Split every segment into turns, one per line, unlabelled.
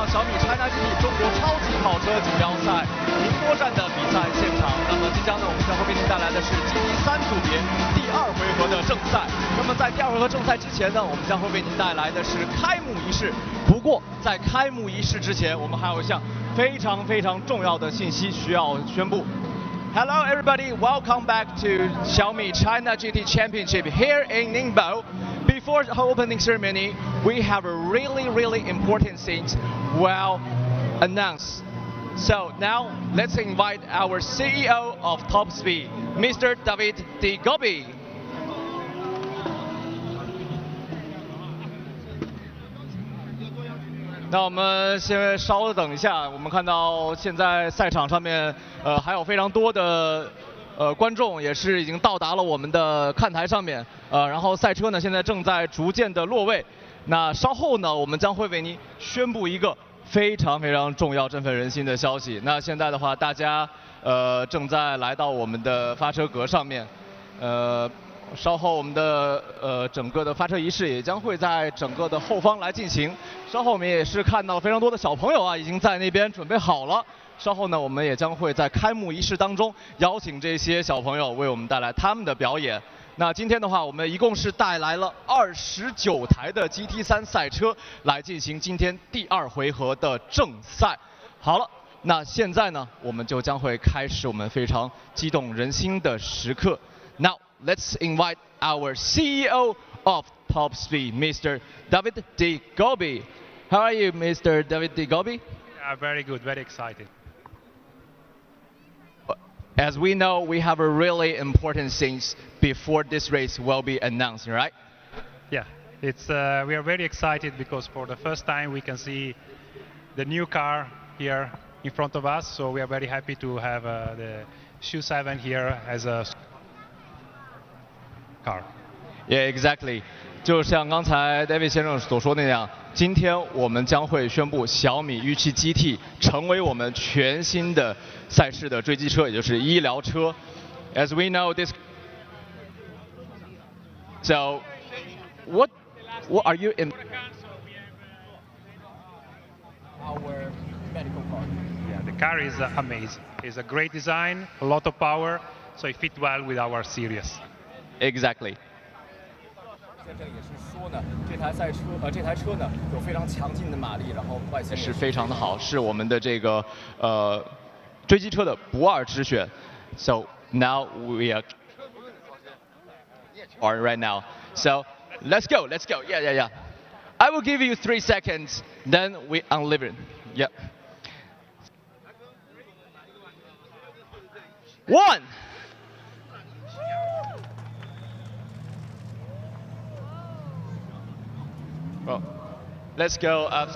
小米 China GT 中国超级跑车锦标赛宁波站的比赛现场。那么即将呢，我们将会为您带来的是 GT3 组别第2回合的正赛。那么在第2回合正赛之前呢，我们将会为您带来的是开幕仪式。不过在开幕仪式之前，我们还有一项非常重要的信息需要宣布。Hello everybody, welcome back to Xiaomi China GT Championship here in Ningbo. Before the opening ceremony, we have a really important thing well announced. So now let's invite our CEO of Top Speed, Mr. David D. Gobi. 那我们先稍等一下，我们看到现在赛场上面还有非常多的观众也是已经到达了我们的看台上面，然后赛车呢现在正在逐渐的落位。那稍后呢，我们将会为您宣布一个非常重要、振奋人心的消息。那现在的话，大家正在来到我们的发车格上面，稍后我们的整个的发车仪式也将会在整个的后方来进行。稍后我们也是看到非常多的小朋友啊，已经在那边准备好了。稍后呢，我们也将会在开幕仪式当中邀请这些小朋友为我们带来他们的表演。那今天的话，我们一共是带来了29台的 GT3 赛车来进行今天第2回合的正赛。好了，那现在呢，我们就将会开始我们非常激动人心的时刻。Now let's invite our CEO of Top Speed, Mr. David D. Gobi. How are you, Mr. David D. Gobi?
Yeah, very good, very excited.
As we know, we have a really important things before this race will be announced, right?
Yeah, it's we are very excited because for the first time we can see the new car here in front of us. So we are very happy to have the SU7 here as a car.
Yeah, exactly. 就像刚才 David 先生所说的那样，今天我们将会宣布小米 U7 GT 成为我们全新的赛事的追击车，也就是医疗车。As we know this, so what are you in?
Our medical car.
Yeah, the car is amazing. It's a great design, a lot of power, so it fits well with our series.
Exactly.
先生也是说呢，这台车呢有非常强劲的马力，然后外形
是非常的好，是我们的这个追击车的不二之选。So now we are right now. So let's go. Yeah. I will give you 3 seconds, then we unleash it. Yeah. 1. Well, let's go up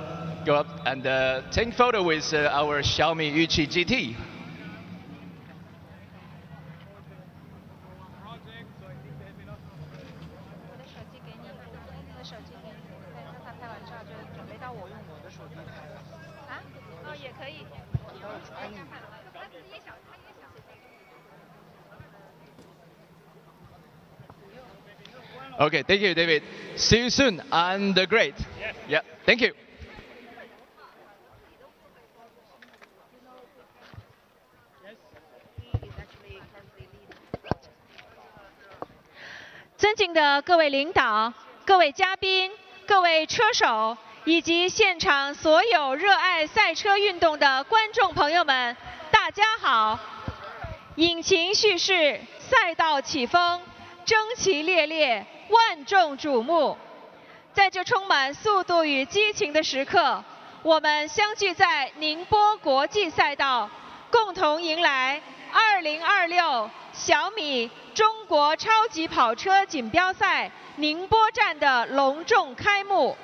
and take photo with our Xiaomi U7 GT. Okay, thank you, David. See you soon and great.
Yes.
Yeah, thank you.
尊敬的各位领导、各位嘉宾、各位车手以及现场所有热爱赛车运动的观众朋友们，大家好！引擎蓄势，赛道起风，争奇烈烈，万众瞩目。在这充满速度与激情的时刻，我们相聚在宁波国际赛道，共同迎来2026小米中国超级跑车锦标赛宁波站的隆重开幕。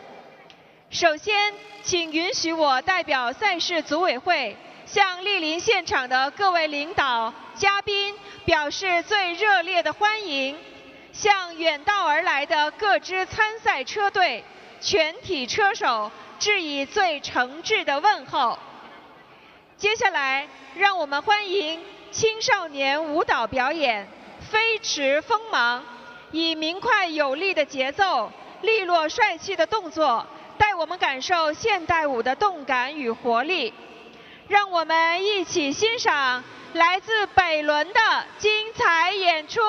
首先，请允许我代表赛事组委会，向莅临现场的各位领导、嘉宾表示最热烈的欢迎，向远道而来的各支参赛车队、全体车手致以最诚挚的问候。接下来，让我们欢迎青少年舞蹈表演《飞驰锋芒》，以明快有力的节奏、利落帅气的动作，带我们感受现代舞的动感与活力。让我们一起欣赏来自北仑的精彩演出。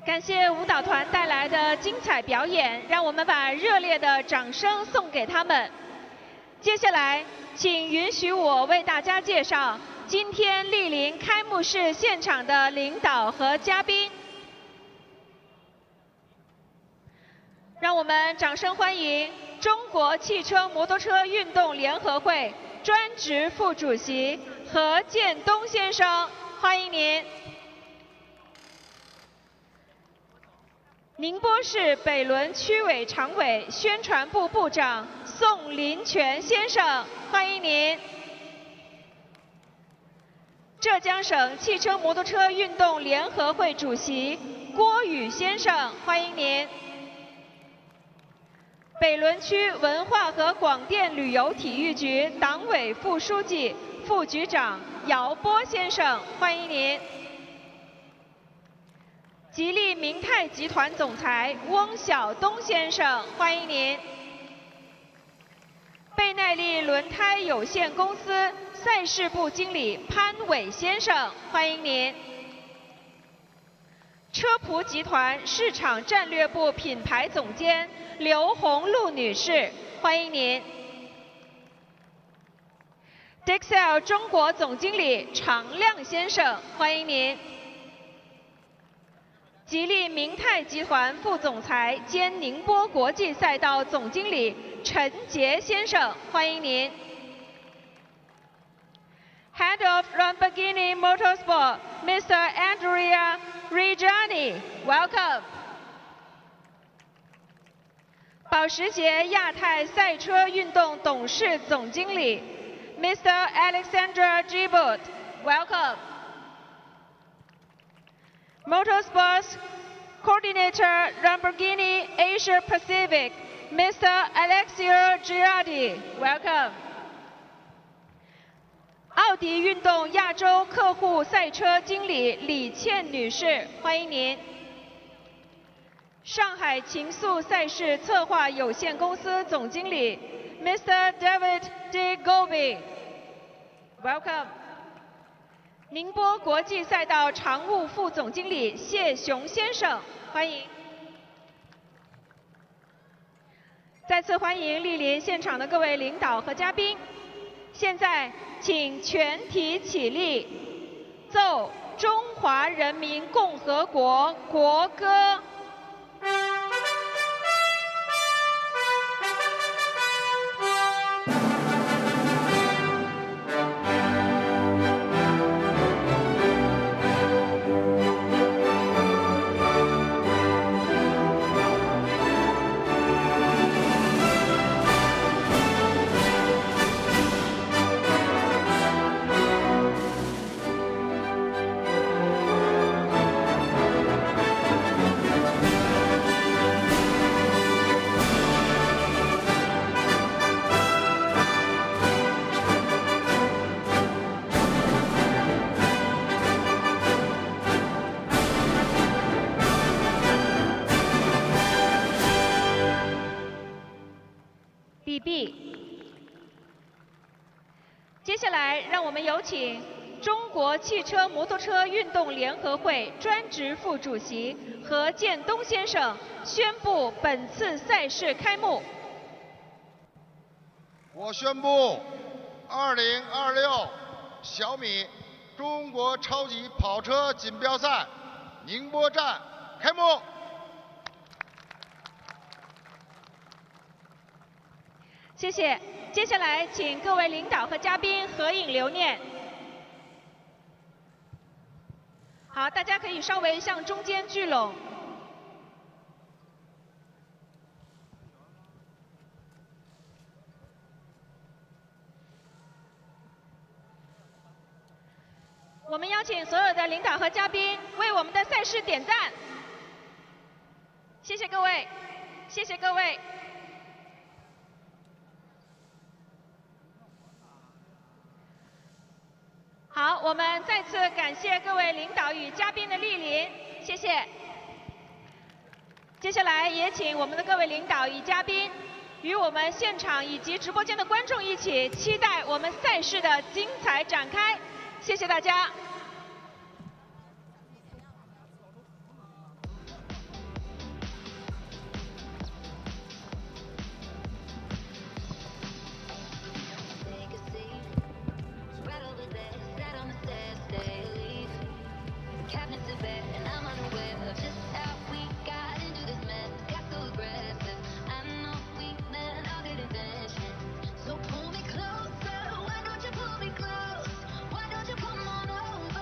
感谢舞蹈团带来的精彩表演，让我们把热烈的掌声送给他们。接下来，请允许我为大家介绍今天莅临开幕式现场的领导和嘉宾。让我们掌声欢迎中国汽车摩托车运动联合会专职副主席何建东先生，欢迎您。宁波市北仑区委常委、宣传部部长宋林全先生，欢迎您。浙江省汽车摩托车运动联合会主席郭宇先生，欢迎您。北仑区文化和广电旅游体育局党委副书记、副局长姚波先生，欢迎您。吉利明泰集团总裁翁晓东先生，欢迎您。倍耐力轮胎有限公司赛事部经理潘伟先生，欢迎您。车仆集团市场战略部品牌总监刘红露女士，欢迎您。Dexel 中国总经理常亮先生，欢迎您。吉利明泰集团副总裁兼宁波国际赛道总经理陈杰先生，欢迎您。Head of Lamborghini Motorsport, Mr. Andrea Reggiani, welcome. 保时捷亚太赛车运动董事总经理 Mr. Alexander Gibbot, welcome. Motorsports Coordinator Lamborghini Asia Pacific, Mr. Alexio Girardi, welcome. 奥迪运动亚洲客户赛车经理李倩女士，欢迎您。上海竞速赛事策划有限公司总经理 Mr. David De Gobi, welcome. 宁波国际赛道常务副总经理谢雄先生，欢迎。再次欢迎莅临现场的各位领导和嘉宾。现在请全体起立，奏中华人民共和国国歌。接下来，让我们有请中国汽车摩托车运动联合会专职副主席何建东先生宣布本次赛事开幕。
我宣布，2026小米中国超级跑车锦标赛宁波站开幕。
谢谢。接下来，请各位领导和嘉宾合影留念。好，大家可以稍微向中间聚拢。我们邀请所有的领导和嘉宾为我们的赛事点赞。谢谢各位，谢谢各位。好，我们再次感谢各位领导与嘉宾的莅临，谢谢。接下来也请我们的各位领导与嘉宾与我们现场以及直播间的观众一起期待我们赛事的精彩展开，谢谢大家。
So pull me closer, why don't you pull me close? Why don't you come on over?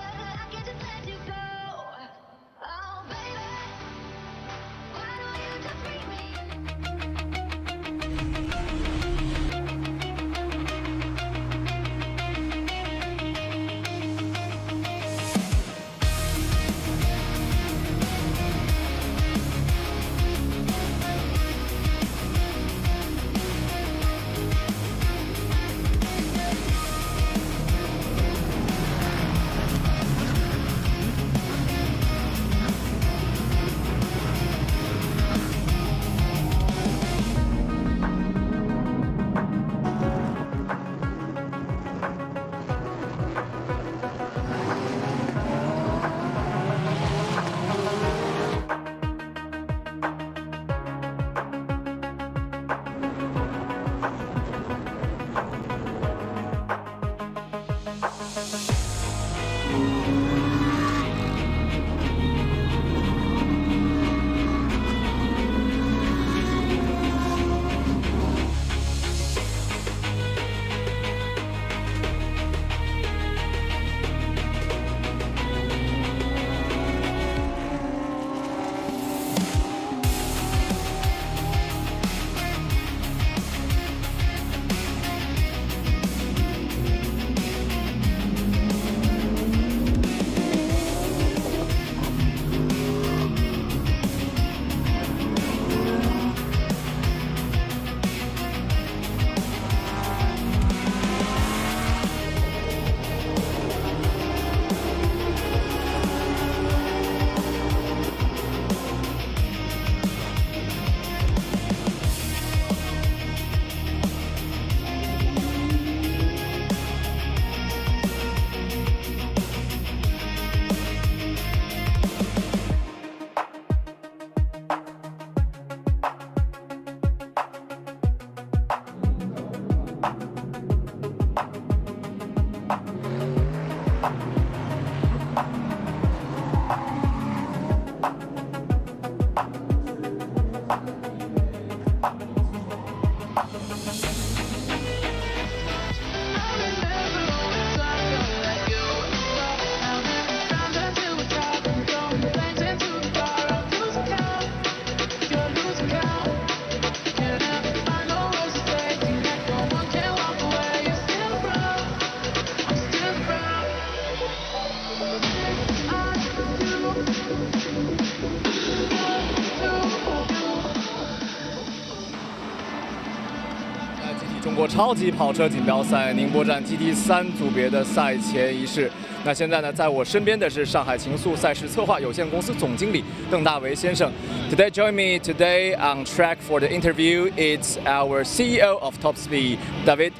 中国超级跑车锦标赛宁波站 GT3 组别的赛前仪式。那现在呢，在我身边的是上海情速赛事策划有限公司总经理邓大为先生。Today, join me today on track for the interview. It's our CEO of Top Speed, David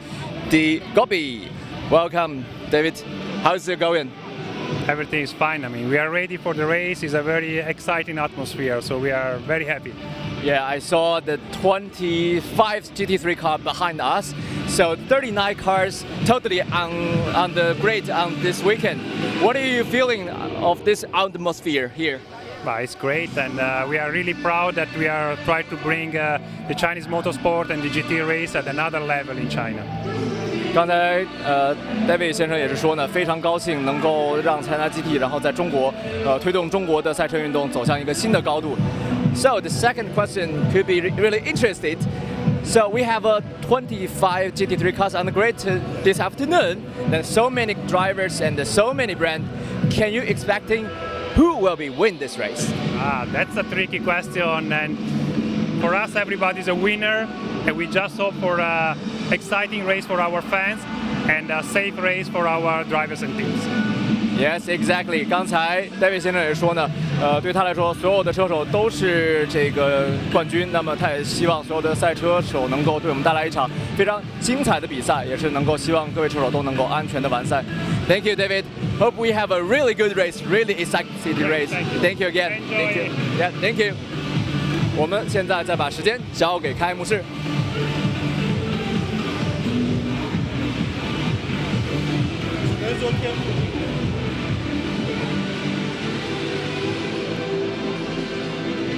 D. Gobi. Welcome, David. How's it going?
Everything is fine. I mean, we are ready for the race. It's a very exciting atmosphere, so we are very happy.
Yeah, I saw the 25 GT3 car behind us. So 39 cars totally on the grid on this weekend. What are you feeling of this atmosphere here?
But it's great, and we are really proud that we are trying to bring the Chinese motorsport and the GT race at another level in China.
刚才David 先生也是说呢，非常高兴能够让 China GT 然后在中国推动中国的赛车运动走向一个新的高度。So the second question could be really interested. So we have 25 GT3 cars on the grid this afternoon. Then so many drivers and so many brands. Can you expecting who will be win this race?
That's a tricky question, and for us, everybody's a winner, and we just hope for an exciting race for our fans and a safe race for our drivers and teams.
Yes, exactly. 刚才 David 先生也说呢，对他来说，所有的车手都是这个冠军。那么他也希望所有的赛车手能够对我们带来一场非常精彩的比赛，也是能够希望各位车手都能够安全的完赛。Thank you, David. Hope we have a really good race, really exciting race. Thank you again. Thank you. Yeah, thank you. 我们现在再把时间交给开幕式。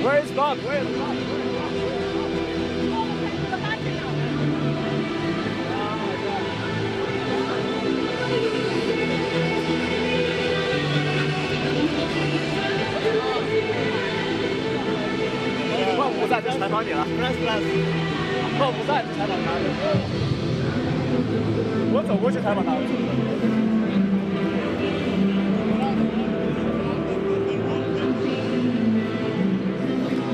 Where is Bob? Where is Bob? 万不在，就采访你了。万不在，就采访他。我走过去采访他。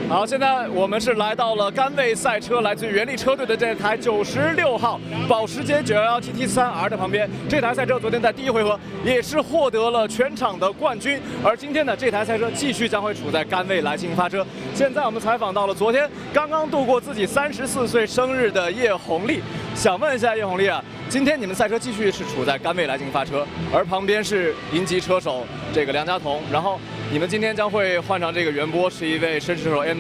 好，现在我们是来到了甘位赛车，来自原力车队的这台96号保时捷911 GT3R 的旁边。这台赛车昨天在第一回合也是获得了全场的冠军，而今天呢，这台赛车继续将会处在甘位来进行发车。现在我们采访到了昨天刚刚度过自己34岁生日的叶红丽，想问一下叶红丽啊，今天你们赛车继续是处在甘位来进行发车，而旁边是银级车手这个梁家彤，然后你们今天将会换上这个袁波，是一位绅士车手 M+。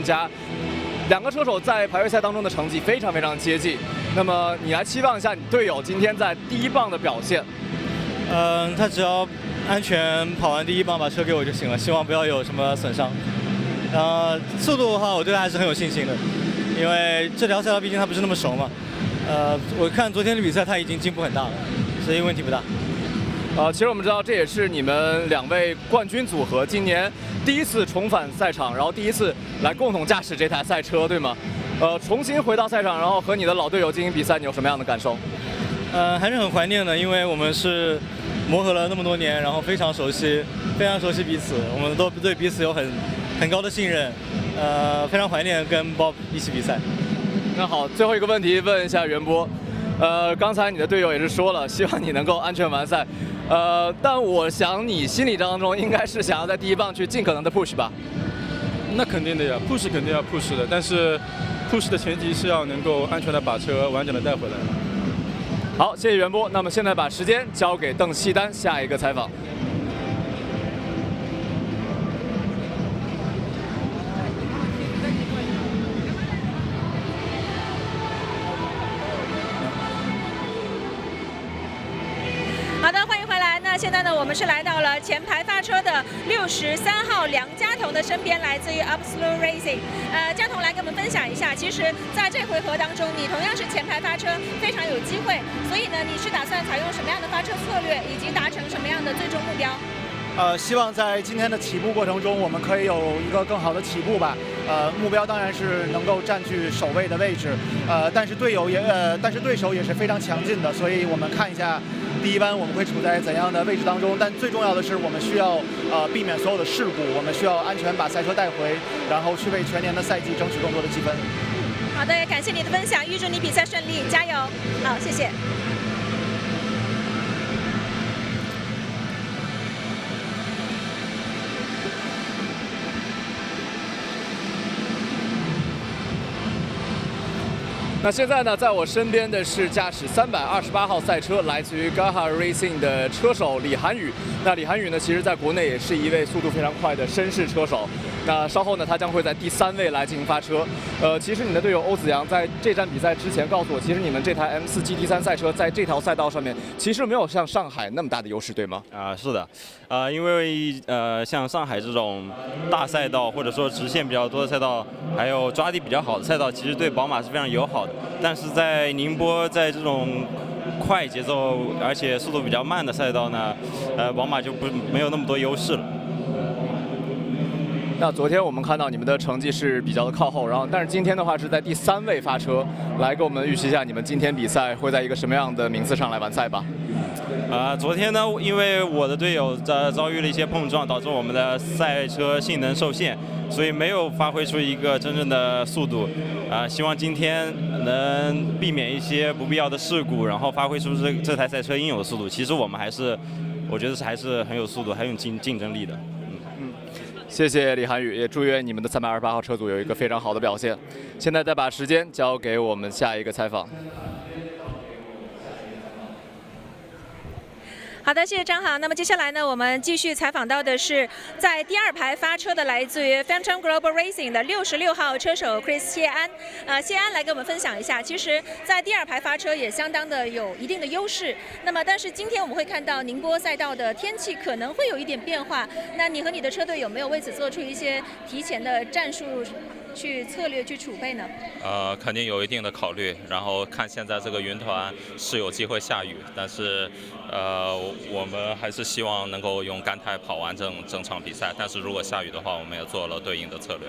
两个车手在排位赛当中的成绩非常非常接近，那么你来期望一下你队友今天在第一棒的表现。
他只要安全跑完第一棒把车给我就行了，希望不要有什么损伤。速度的话，我对他还是很有信心的，因为这条赛道毕竟他不是那么熟嘛。我看昨天的比赛他已经进步很大了，所以问题不大。
其实我们知道这也是你们两位冠军组合今年第一次重返赛场，然后第一次来共同驾驶这台赛车，对吗？重新回到赛场，然后和你的老队友进行比赛，你有什么样的感受？
还是很怀念的，因为我们是磨合了那么多年，然后非常熟悉彼此，我们都对彼此有很高的信任，非常怀念跟 Bob 一起比赛。
那好，最后一个问题问一下袁波，刚才你的队友也是说了，希望你能够安全完赛。但我想你心里当中应该是想要在第一棒去尽可能的 push 吧？
那肯定的呀 ，push 肯定要 push 的，但是 push 的前提是要能够安全的把车完整的带回来。
好，谢谢袁波。那么现在把时间交给邓锡丹，下一个采访。
好的，欢迎回来。那现在呢，我们是来到了前排发车的63号梁家彤的身边，来自于 Absolute Racing。家彤来跟我们分享一下，其实在这回合当中，你同样是前排发车，非常有机会。所以呢，你是打算采用什么样的发车策略，以及达成什么样的最终目标？
希望在今天的起步过程中，我们可以有一个更好的起步吧。目标当然是能够占据首位的位置。但是对手也是非常强劲的，所以我们看一下第一弯我们会处在怎样的位置当中。但最重要的是，我们需要避免所有的事故，我们需要安全把赛车带回，然后去为全年的赛季争取更多的积分。
好的，感谢你的分享，预祝你比赛顺利，加油！好，谢谢。
那现在呢，在我身边的是驾驶328号赛车，来自于 Gaha Racing 的车手李涵宇。那李涵宇呢，其实在国内也是一位速度非常快的绅士车手。那稍后呢，他将会在第3位来进行发车。其实你的队友欧子阳在这站比赛之前告诉我，其实你们这台 M4 GT3 赛车在这条赛道上面，其实没有像上海那么大的优势，对吗？
是的，因为像上海这种大赛道，或者说直线比较多的赛道，还有抓地比较好的赛道，其实对宝马是非常友好的。但是在宁波，在这种快节奏而且速度比较慢的赛道呢，宝马就没有那么多优势了。
那昨天我们看到你们的成绩是比较的靠后，然后但是今天的话是在第3位发车，来给我们预期一下你们今天比赛会在一个什么样的名次上来完赛吧？
昨天呢，因为我的队友遭遇了一些碰撞，导致我们的赛车性能受限，所以没有发挥出一个真正的速度。希望今天能避免一些不必要的事故，然后发挥出这台赛车应有的速度。其实我们我觉得还是很有速度，很有竞争力的。
谢谢李涵宇，也祝愿你们的328号车组有一个非常好的表现。现在再把时间交给我们下一个采访。
好的，谢谢张航。那么接下来呢，我们继续采访到的是在第2排发车的来自于 Phantom Global Racing 的66号车手 Chris 谢安。谢安来给我们分享一下，其实，在第2排发车也相当的有一定的优势。那么，但是今天我们会看到宁波赛道的天气可能会有一点变化。那你和你的车队有没有为此做出一些提前的战术？策略去储备呢？
肯定有一定的考虑，然后看现在这个云团是有机会下雨，但是我们还是希望能够用干胎跑完整场比赛，但是如果下雨的话，我们也做了对应的策略。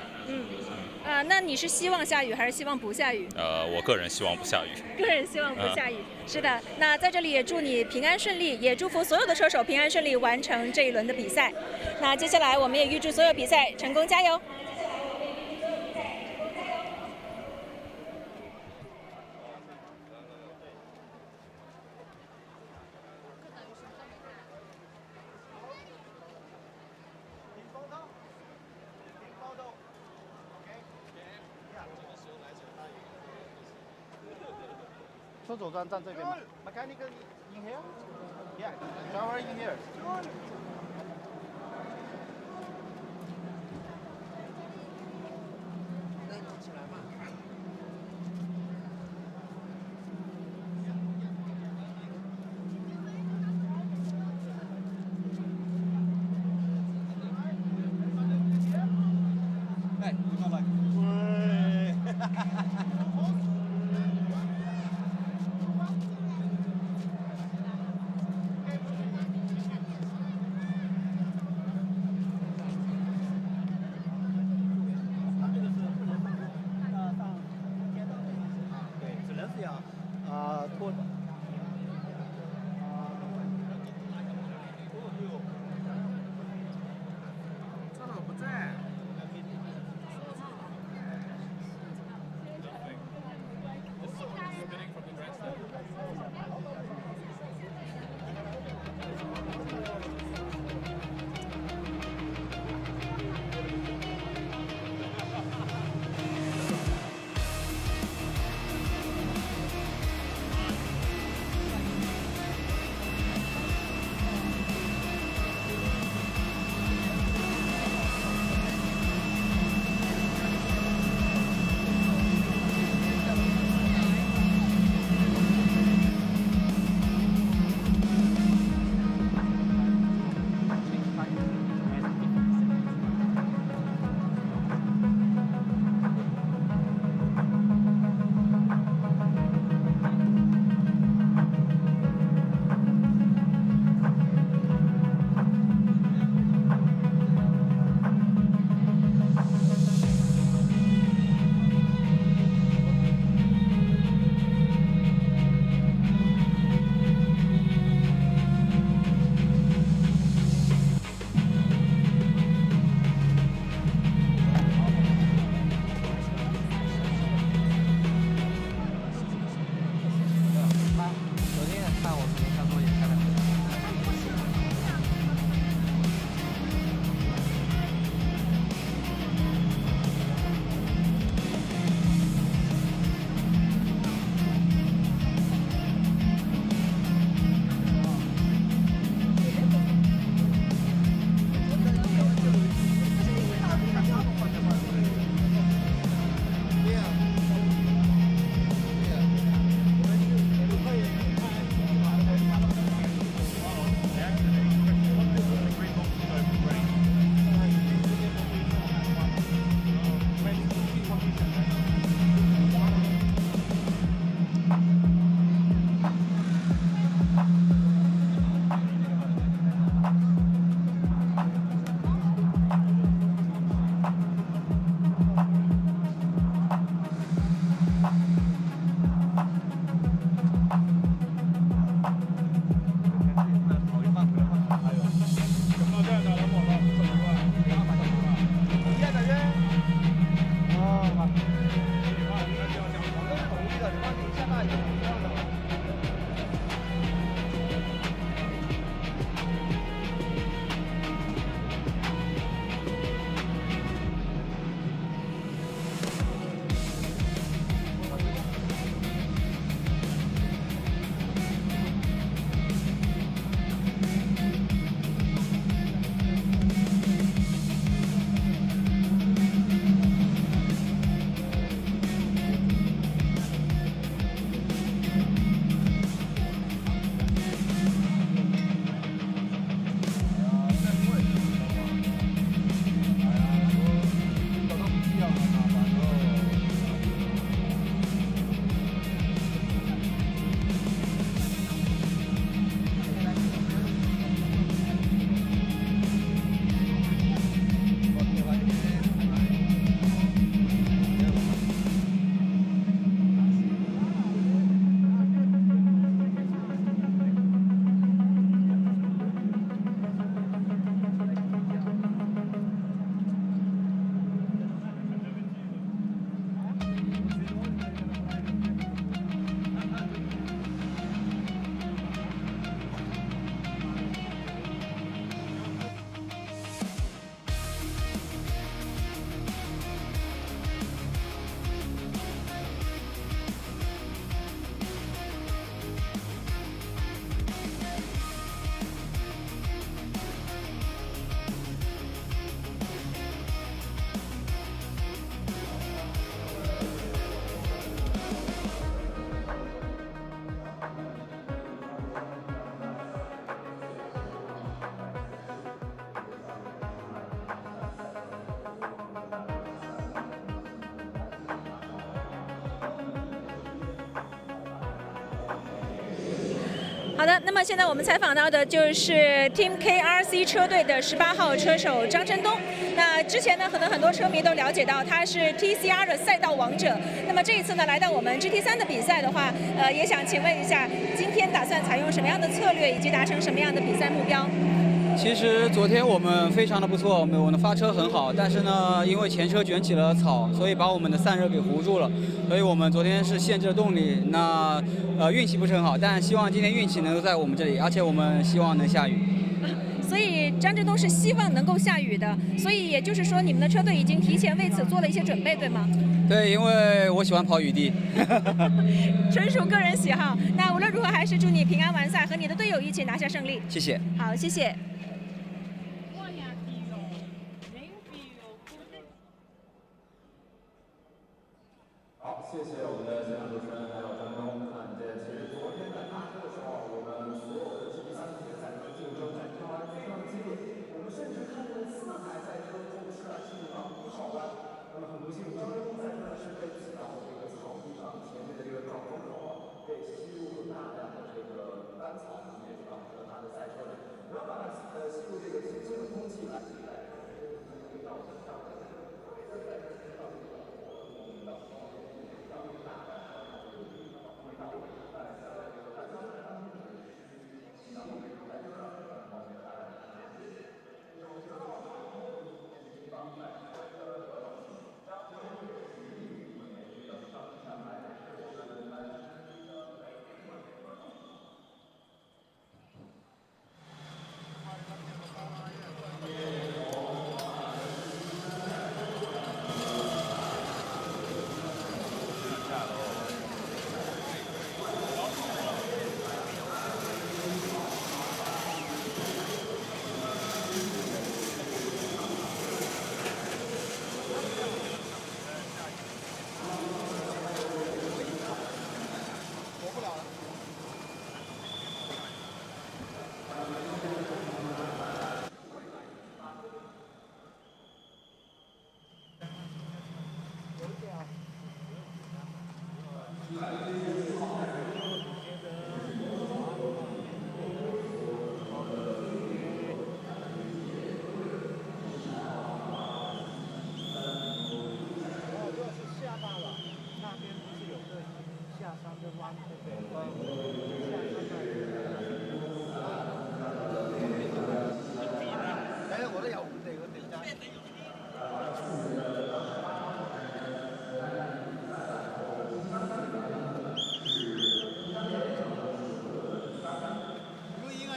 那你是希望下雨还是希望不下雨？
我个人希望不下雨。
个人希望不下雨。是的，那在这里也祝你平安顺利，也祝福所有的车手平安顺利完成这一轮的比赛。那接下来我们也预祝所有比赛成功，加油！
车手站这边吧。Mechanical in here? Yeah. Driver in here. 拖着。车手不在。
看我速度差不多也开2分。
好的，那么现在我们采访到的就是 Team KRC 车队的18号车手张真东。那之前呢，可能很多车迷都了解到他是 TCR 的赛道王者。那么这一次呢，来到我们 GT3的比赛的话，也想请问一下，今天打算采用什么样的策略，以及达成什么样的比赛目标？
其实昨天我们非常的不错，我们的发车很好，但是呢，因为前车卷起了草，所以把我们的散热给糊住了，所以我们昨天是限制了动力。那运气不是很好，但希望今天运气能够在我们这里，而且我们希望能下雨。
所以张志东是希望能够下雨的，所以也就是说你们的车队已经提前为此做了一些准备，对吗？
对，因为我喜欢跑雨地。
纯属个人喜好。那无论如何，还是祝你平安完赛，和你的队友一起拿下胜利。
谢谢。
好，谢谢。
好，谢谢我们的现场主持人还有张东。看见其实昨天在发车的时候，我们所有的 GT3比赛的竞争展开非常的激烈，我们甚至看见4台赛车同时进入到1号弯。那么很不幸，张真东赛车是被挤到这个草地上，前面的这个撞风口被吸入了大量的这个干草，也导致了他的赛车没有办法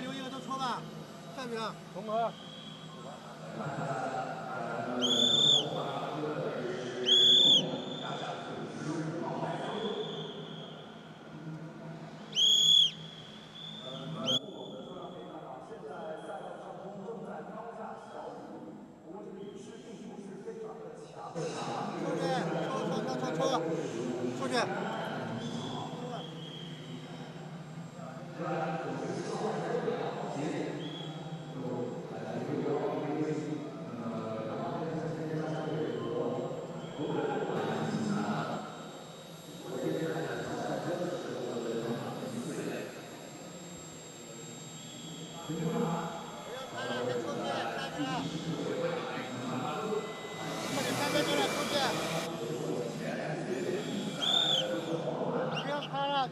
留一个都戳吧，下去了，重合。出去。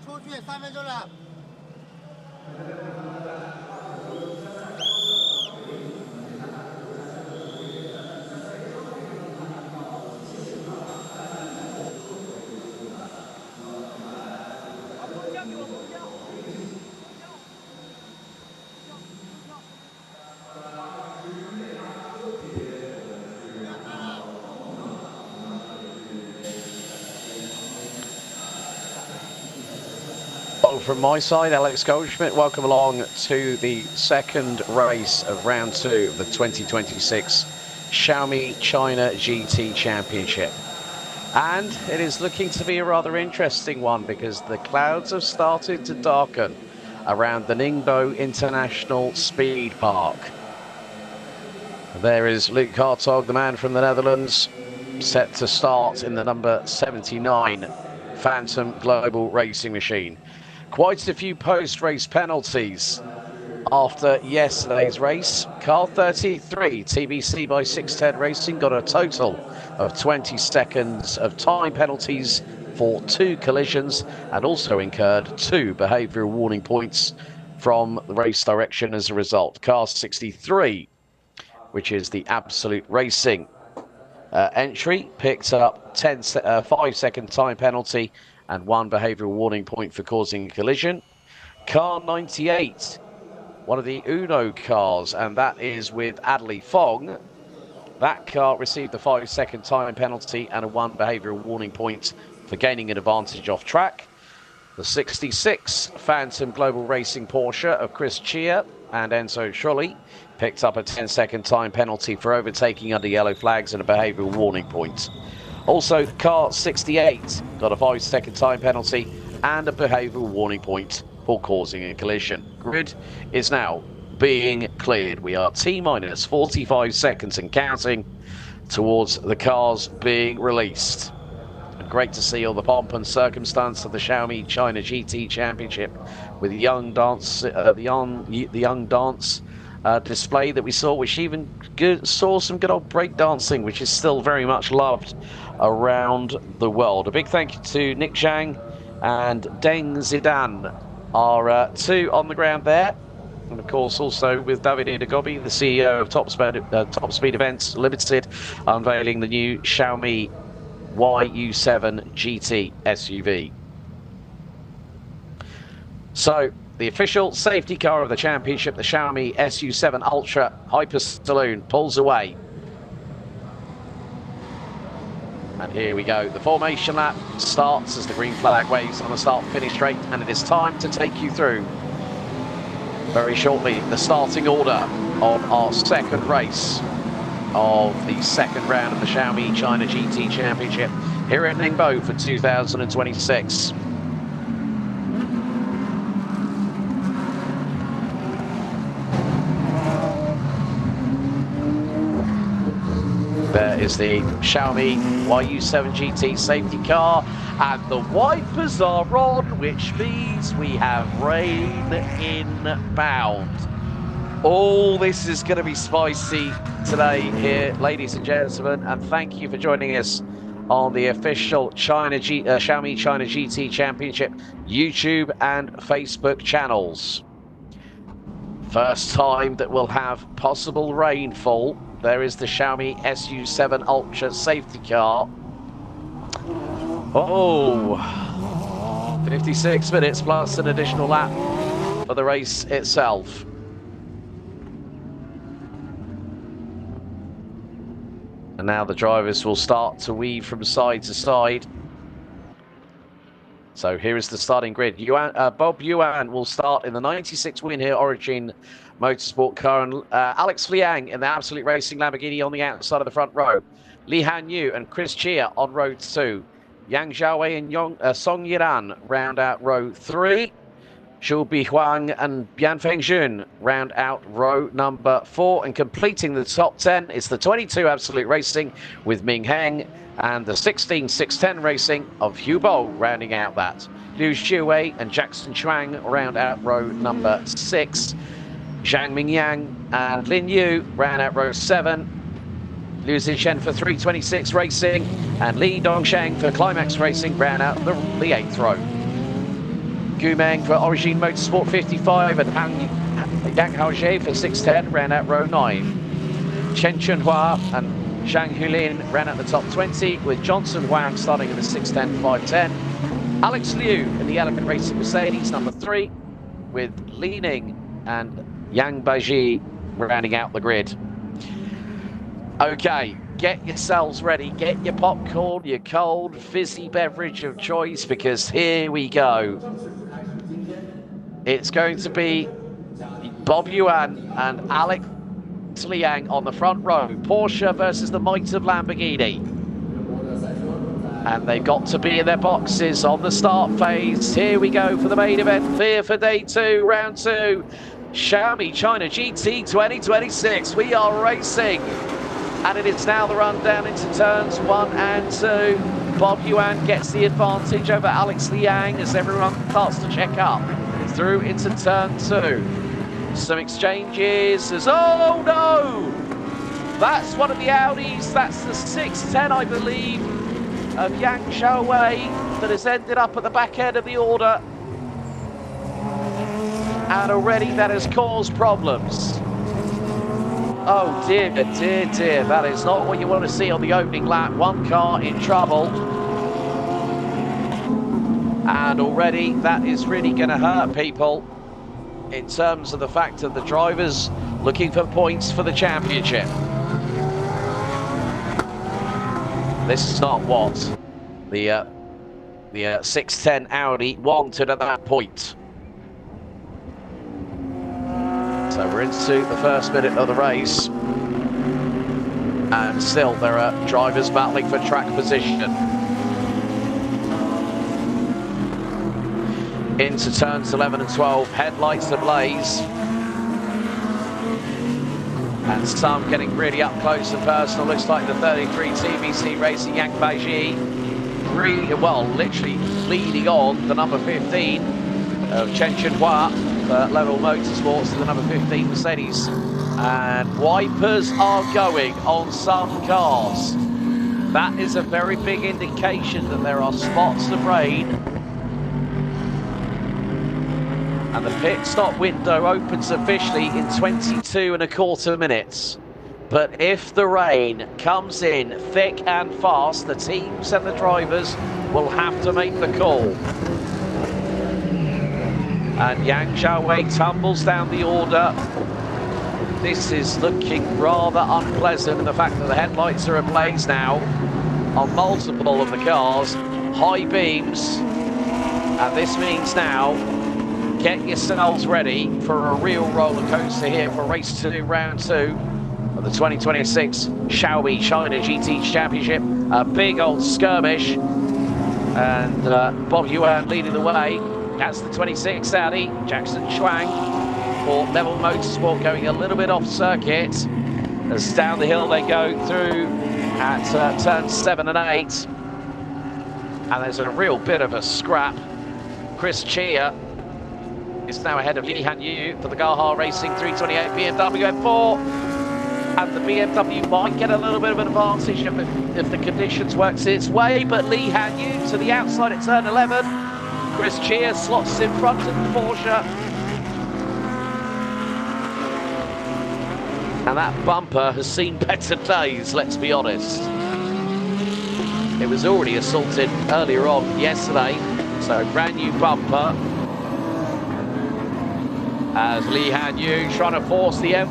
出去，3分钟了。
From my side, Alex Goldschmidt, welcome along to the second race of round 2 of the 2026 Xiaomi China GT Championship. And it is looking to be a rather interesting one because the clouds have started to darken around the Ningbo International Speed Park. There is Luc Hartog, the man from the Netherlands, set to start in the number 79 Phantom Global Racing Machine. Quite a few post-race penalties after yesterday's race. Car 33, TBC by 610 Racing, got a total of 20 seconds of time penalties for 2 collisions and also incurred 2 behavioural warning points from the race direction as a result. Car 63, which is the Absolute Racing entry, picked up 5-second time penalty and 1 behavioural warning point for causing a collision. Car 98, one of the Uno cars, and that is with Adley Fong. That car received a 5-second time penalty and a 1 behavioural warning point for gaining an advantage off track. The 66 Phantom Global Racing Porsche of Chris Chia and Enzo Trulli picked up a 10-second time penalty for overtaking under yellow flags and a behavioural warning point. Also, car 68 got a 5-second time penalty and a behavioural warning point for causing a collision. Grid is now being cleared. We are T-minus 45 seconds and counting towards the cars being released. And great to see all the pomp and circumstance of the Xiaomi China GT Championship with the young dance, display that we saw, which even saw some good old break dancing, which is still very much loved around the world. A big thank you to Nick Zhang and Deng Zidane, our 2 on the ground there. And of course also with David Idagobi, the CEO of Top Speed Events Limited, unveiling the new Xiaomi YU7 GT SUV. So, the official safety car of the championship, the Xiaomi SU7 Ultra Hyper Saloon, pulls away. And here we go. The formation lap starts as the green flag waves on the start-finish straight, and it is time to take you through very shortly the starting order of our second race of the second round of the Xiaomi China GT Championship here at Ningbo for 2026. There is the Xiaomi YU7 GT safety car, and the wipers are on, which means we have rain inbound. Oh, this is going to be spicy today here, ladies and gentlemen, and thank you for joining us on the official Xiaomi China GT Championship YouTube and Facebook channels. First time that we'll have possible rainfall. There is the Xiaomi SU7 Ultra safety car. Oh, 56 minutes plus an additional lap for the race itself. And now the drivers will start to weave from side to side. So here is the starting grid. Bob Yuan will start in the 96 Win Here Origin Motorsport car, and Alex Liang in the Absolute Racing Lamborghini on the outside of the front row. Li Han Yu and Chris Chia on row 2. Yang Xiaowei and Song Yiran round out row 3. Zhu Bihuang and Bian Fengjun round out row number 4, and completing the top 10 is the 22 Absolute Racing with Ming Heng, and the 16 610 Racing of Hu Bo rounding out that. Liu Xiwei and Jackson Chuang round out row number 6. Zhang Mingyang and Lin Yu round out row 7. Liu Zishen for 326 Racing and Li Dongsheng for Climax Racing round out the 8th row. Gu Meng for Origin Motorsport 55 and Yang Haojie for 610 ran out row 9. Chen Chunhua and Zhang Hulin ran out the top 20, with Johnson Huang starting in the 610 510. Alex Liu in the Elephant Racing Mercedes number 3, with Li Ning and Yang Baiji rounding out the grid. Okay, get yourselves ready, get your popcorn, your cold, fizzy beverage of choice, because here we go. It's going to be Bob Yuan and Alex Liang on the front row. Porsche versus the might of Lamborghini. And they've got to be in their boxes on the start phase. Here we go for the main event. Here for day 2, round 2. Xiaomi China GT 2026. We are racing. And it is now the run down into turns 1 and 2. Bob Yuan gets the advantage over Alex Liang as everyone starts to check up through into turn 2. Some exchanges as, oh no! That's one of the Audis, that's the 610 I believe of Yang Xiaowei that has ended up at the back end of the order. And already that has caused problems. Oh dear, dear, dear, that is not what you want to see on the opening lap. One car in trouble. And already that is really going to hurt people in terms of the fact of the drivers looking for points for the championship. This is not what the 610 Audi wanted at that point. So we're into the first minute of the race, and still there are drivers battling for track position. Into turns 11 and 12, headlights ablaze. And some getting really up close and personal. Looks like the 33 TBC Racing Yang Baiji, literally leading on the number 15 of Chen Chunhua for Level Motorsports to the number 15 Mercedes. And wipers are going on some cars. That is a very big indication that there are spots of rain. And the pit stop window opens officially in 22¼ minutes. But if the rain comes in thick and fast, the teams and the drivers will have to make the call. And Yang Xiaowei tumbles down the order. This is looking rather unpleasant, and the fact that the headlights are ablaze now on multiple of the cars, high beams, and this means now get yourselves ready for a real roller coaster here for race 2, round 2 of the 2026 Xiaomi China GT Championship. A big old skirmish, and Bob Yuan leading the way. That's the 26 Audi. Jackson Chuang for Level Motorsport going a little bit off circuit as down the hill they go through at turns 7 and 8. And there's a real bit of a scrap. Chris Chia is now ahead of Li Han Yu for the Gaha Racing 328 BMW M4. and the BMW might get a little bit of an advantage if the conditions works its way, but Lee Han Yu to the outside at turn 11. Chris Chia slots in front of the Porsche. And that bumper has seen better days, let's be honest. It was already assaulted earlier on yesterday, so brand new bumper. As Lee Han Yu trying to force the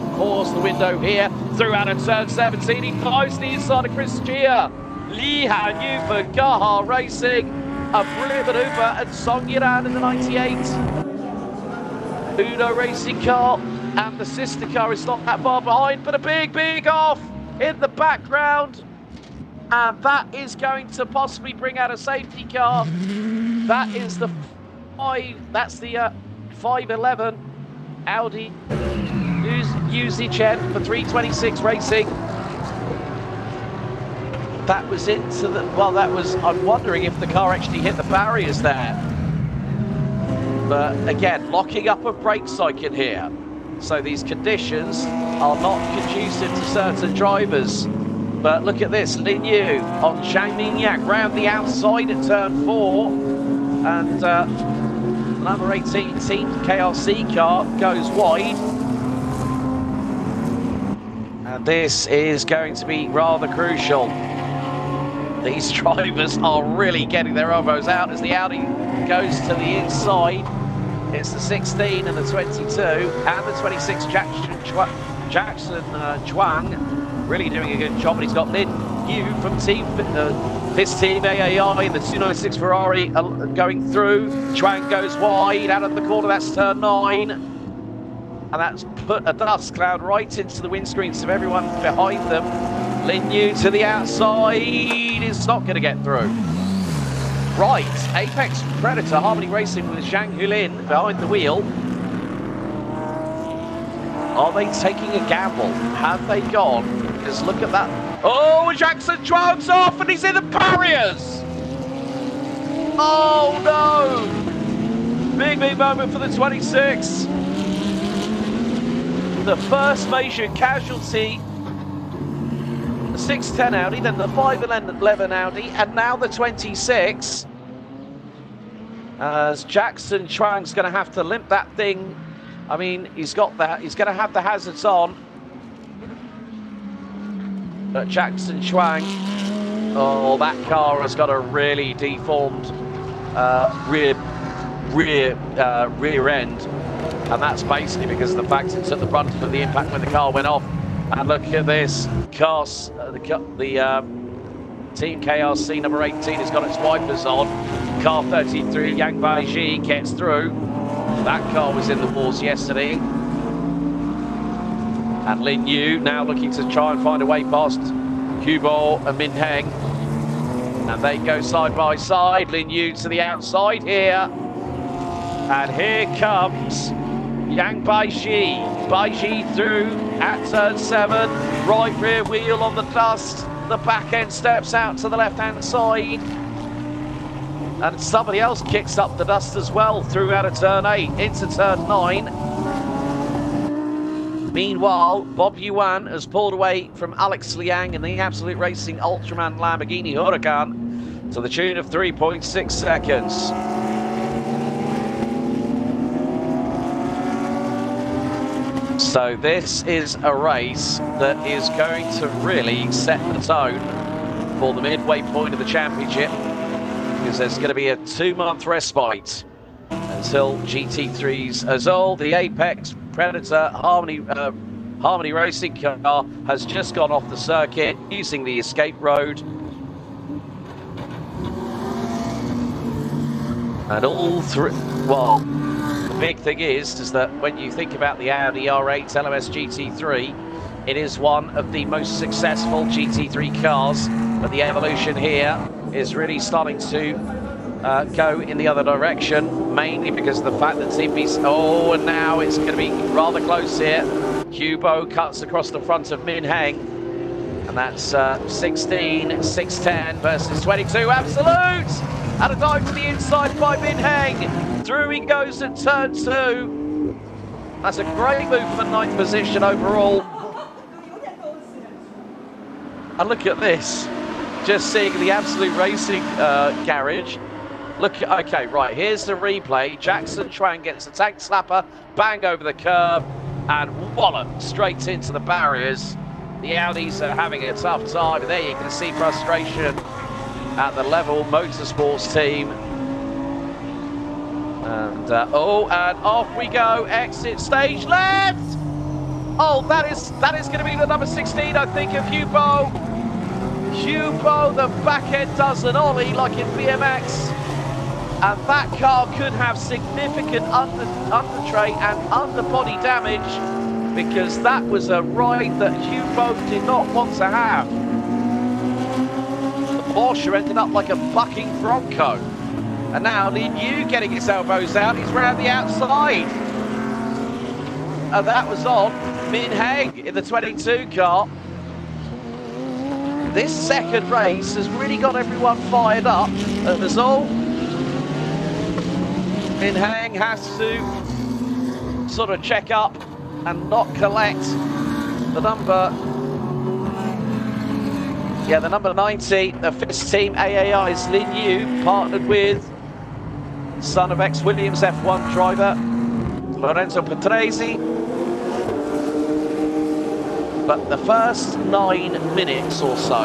window here, through out of turn 17, he finds the inside of Chris Chia. Lee Han Yu for Gaha Racing, a brilliant maneuver, and Song Yiran in the 98. Uno Racing car, and the sister car is not that far behind, but a big off in the background. And that is going to possibly bring out a safety car. That is the 511 Audi UZ10 for 326 Racing. That was into the, well, that was, I'm wondering if the car actually hit the barriers there. But again, locking up a brake cycle here. So these conditions are not conducive to certain drivers. But look at this, Lin Yu on Zhang Mingyak round the outside at turn 4. And number 18 Team KRC car goes wide. And this is going to be rather crucial. These drivers are really getting their elbows out as the Audi goes to the inside. It's the 16 and the 22 and the 26 Jackson Chuang really doing a good job, and he's got Lin Yu from this team AAI in the 296 Ferrari going through. Chuang goes wide out of the corner, that's turn 9. And that's put a dust cloud right into the windscreens of everyone behind them. Lin Yu to the outside is not going to get through. Right, Apex Predator Harmony Racing with Zhang Hulin behind the wheel. Are they taking a gamble? Have they gone? Because look at that. Oh, Jackson Chuang's off and he's in the barriers! Oh no! Big moment for the 26. The first major casualty. The 610 Audi, then the 511 Audi, and now the 26. As Jackson Chuang's going to have to limp that thing. I mean, he's got that. He's going to have the hazards on. But Jackson Chuang, oh, that car has got a really deformed rear end, and that's basically because of the fact it took the brunt of the impact when the car went off. And look at this, the Team KRC number 18 has got its wipers on. Car 33, Yang Baiji gets through. That car was in the wars yesterday. And Lin Yu now looking to try and find a way past Hubo and Min Heng. And they go side by side. Lin Yu to the outside here. And here comes Yang Baiji. Baiji through at turn 7. Right rear wheel on the dust. The back end steps out to the left-hand side. And somebody else kicks up the dust as well through out of turn 8 into turn 9. Meanwhile, Bob Yuan has pulled away from Alex Liang in the Absolute Racing Ultraman Lamborghini Huracan to the tune of 3.6 seconds. So this is a race that is going to really set the tone for the midway point of the championship, because there's going to be a 2-month respite until GT3's Azul, the Apex Predator Harmony Racing car, has just gone off the circuit using the escape road. And all through, well, the big thing is that when you think about the Audi R8 LMS GT3, it is one of the most successful GT3 cars, but the evolution here is really starting to go in the other direction, mainly because of the fact that TP's, oh, and now it's going to be rather close here. Hubo cuts across the front of Min Heng, and that's 16, 610 versus 22, Absolute! And a dive to the inside by Min Heng. Through he goes at turn 2. That's a great move for 9th position overall. And look at this. Just seeing the Absolute Racing garage. Look, okay, right, here's the replay. Jackson Chuang gets a tank slapper, bang over the curb, and wallop straight into the barriers. The Audis are having a tough time. And there you can see frustration at the Level Motorsports team. And, and off we go, exit stage left! Oh, that is going to be the number 16, I think, of Hubo. Hubo, the back end does an ollie like in BMX. And that car could have significant under-tray and underbody damage because that was a ride that Hubo did not want to have. The Porsche ended up like a bucking Bronco. And now Lin Yu getting his elbows out, he's round the outside. And that was on Min Heng in the 22 car. This second race has really got everyone fired up. And there's all. Min Heng has to sort of check up and not collect the number 90 of FIS team AAI's Lin Yu, partnered with son of ex-Williams F1 driver Lorenzo Patrese. But the first 9 minutes or so,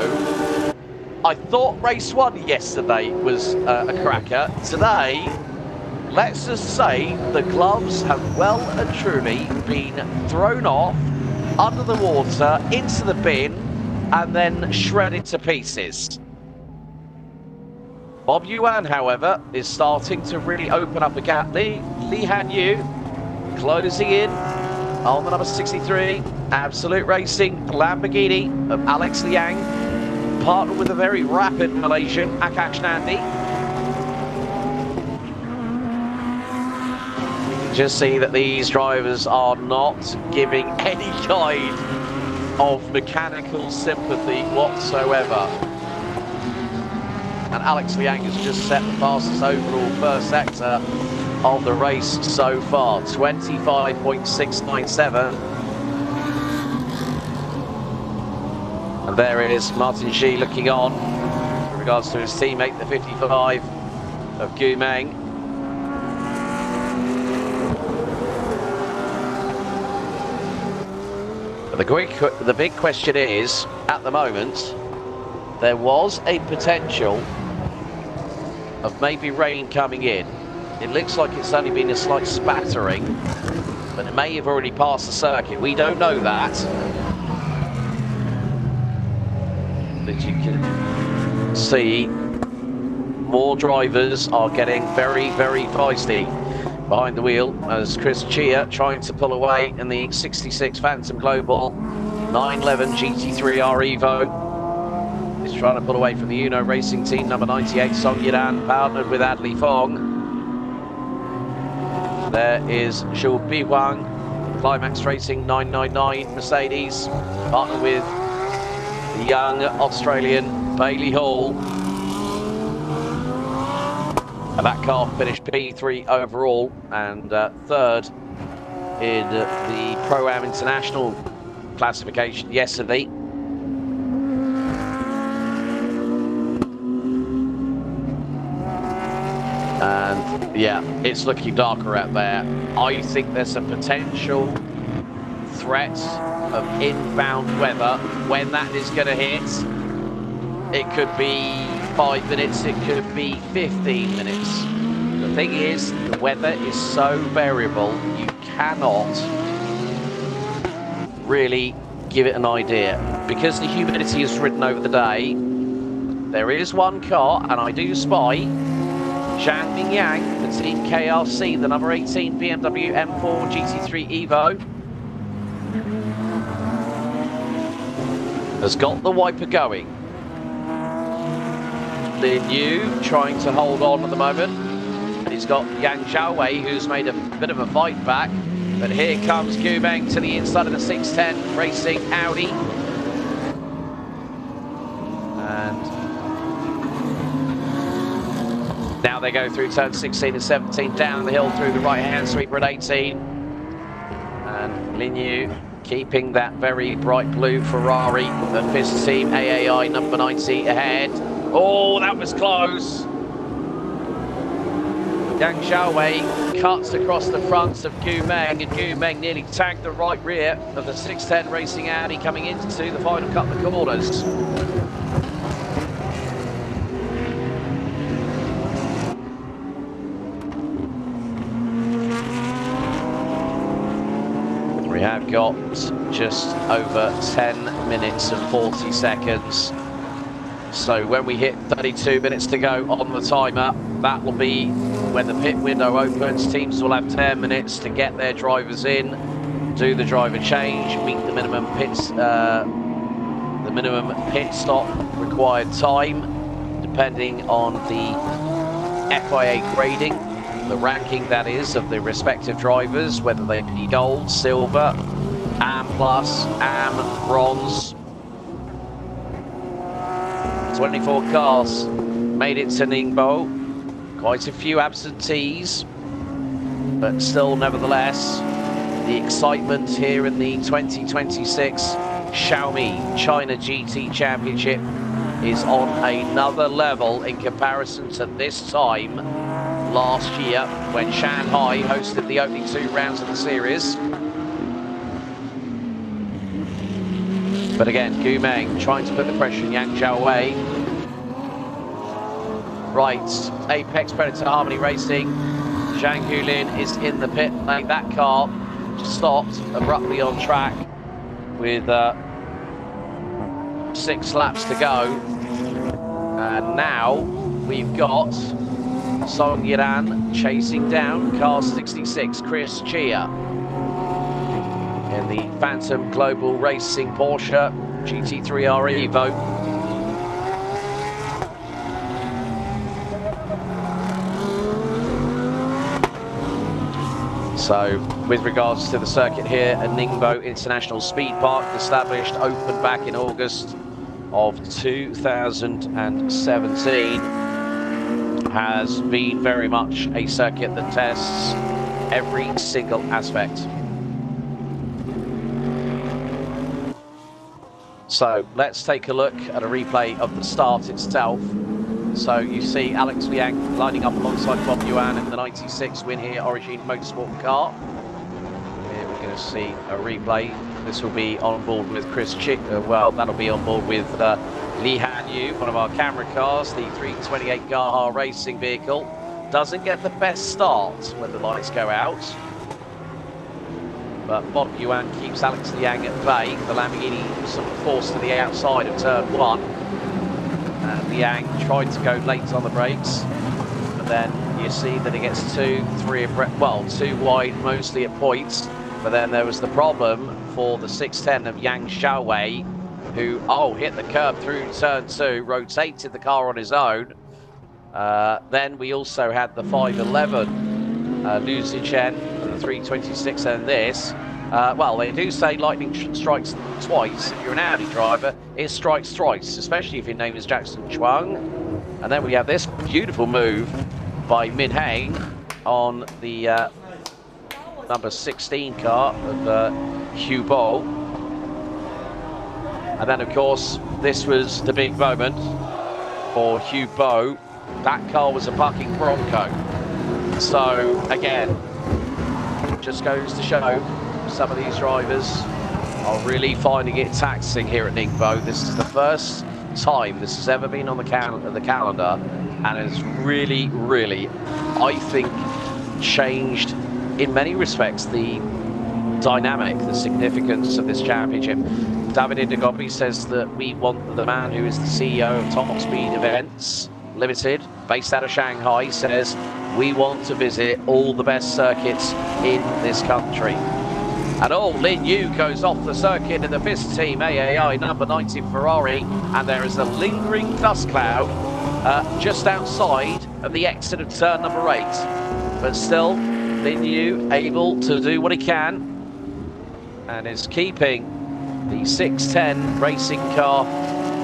I thought race 1 yesterday was a cracker. Today, let's just say the gloves have well and truly been thrown off, under the water, into the bin, and then shredded to pieces. Bob Yuan, however, is starting to really open up a gap. Li Han-yu closing in on the number 63, Absolute Racing Lamborghini of Alex Liang, partnered with a very rapid Malaysian, Akash Nandi. Just see that these drivers are not giving any kind of mechanical sympathy whatsoever. And Alex Liang has just set the fastest overall first sector of the race so far, 25.697. And there it is, Martin Xi looking on in regards to his teammate, the 55 of Gu Meng. The big question is, at the moment, there was a potential of maybe rain coming in. It looks like it's only been a slight spattering, but it may have already passed the circuit. We don't know that. But you can see more drivers are getting very, very feisty behind the wheel as Chris Chia trying to pull away in the 66 Phantom Global 911 GT3R Evo. He's trying to pull away from the Uno Racing Team number 98 Song Yidan, partnered with Adley Fong. There is Zhou Bihuang, Climax Racing 999 Mercedes, partnered with the young Australian Bailey Hall. And that car finished P3 overall and third in the Pro-Am International classification yesterday. And yeah, it's looking darker out there. I think there's a potential threat of inbound weather. When that is going to hit, it could be 5 minutes, it could be 15 minutes. The thing is, the weather is so variable, you cannot really give it an idea. Because the humidity is ridden over the day, there is one car, and I do spy Zhang Mingyang, the Team KRC, the number 18 BMW M4 GT3 Evo, has got the wiper going. Lin Yu trying to hold on at the moment. And he's got Yang Zhaowei, who's made a bit of a fight back. But here comes Gu Meng to the inside of the 610 Racing Audi. And now they go through turn 16 and 17, down the hill through the right-hand sweeper at 18. And Lin Yu keeping that very bright blue Ferrari. The FIS team, AAI number 90 ahead. Oh, that was close. Yang Xiaowei cuts across the front of Gu Meng, and Gu Meng nearly tagged the right rear of the 610 Racing Audi coming into the final couple of corners. We have got just over 10 minutes and 40 seconds. So when we hit 32 minutes to go on the timer, that will be when the pit window opens. Teams will have 10 minutes to get their drivers in, do the driver change, meet the minimum pit stop required time, depending on the FIA grading, the ranking that is of the respective drivers, whether they be gold, silver, AM+, AM, bronze. 24 cars made it to Ningbo. Quite a few absentees, but still, nevertheless, the excitement here in the 2026 Xiaomi China GT Championship is on another level in comparison to this time last year when Shanghai hosted the opening 2 rounds of the series. But again, Gu Meng trying to put the pressure on Yang Xiaowei. Right, Apex Predator Harmony Racing. Zhang Hulin is in the pit lane. That car stopped abruptly on track with 6 laps to go. And now we've got Song Yiran chasing down car 66, Chris Chia, in the Phantom Global Racing Porsche GT3R Evo. So, with regards to the circuit here at Ningbo International Speed Park, established, opened back in August of 2017, has been very much a circuit that tests every single aspect. So let's take a look at a replay of the start itself. So you see Alex Liang lining up alongside Bob Yuan in the 96 win here, Origin Motorsport car. Here we're going to see a replay. This will be on board with Chris Chick. Well, that'll be on board with Li Han Yu, one of our camera cars, the 328 Gaha racing vehicle. Doesn't get the best start when the lights go out, but Bob Yuan keeps Alex Liang at bay. The Lamborghini sort of forced to the outside of turn 1. And Liang tried to go late on the brakes, but then you see that he gets 2 wide, mostly at points. But then there was the problem for the 610 of Yang Xiaowei, who hit the curb through turn 2, rotated the car on his own. Then we also had the 511 Liu Zichen, the 326, and this. Well, they do say lightning strikes twice. If you're an Audi driver, it strikes twice, especially if your name is Jackson Chuang. And then we have this beautiful move by Min Heng on the number 16 car of Hugh Bo. And then, of course, this was the big moment for Hugh Bo. That car was a bucking Bronco. So, again, just goes to show some of these drivers are really finding it taxing here at Ningbo. This is the first time this has ever been on the calendar, and it's really, really, I think, changed in many respects the dynamic, the significance of this championship. David Indigobi says that we want the man who is the CEO of Top Speed Events Limited, based out of Shanghai, says we want to visit all the best circuits in this country. And Lin Yu goes off the circuit in the FIS team, AAI number 90 Ferrari, and there is a lingering dust cloud just outside of the exit of turn number 8. But still, Lin Yu able to do what he can, and is keeping the 610 racing car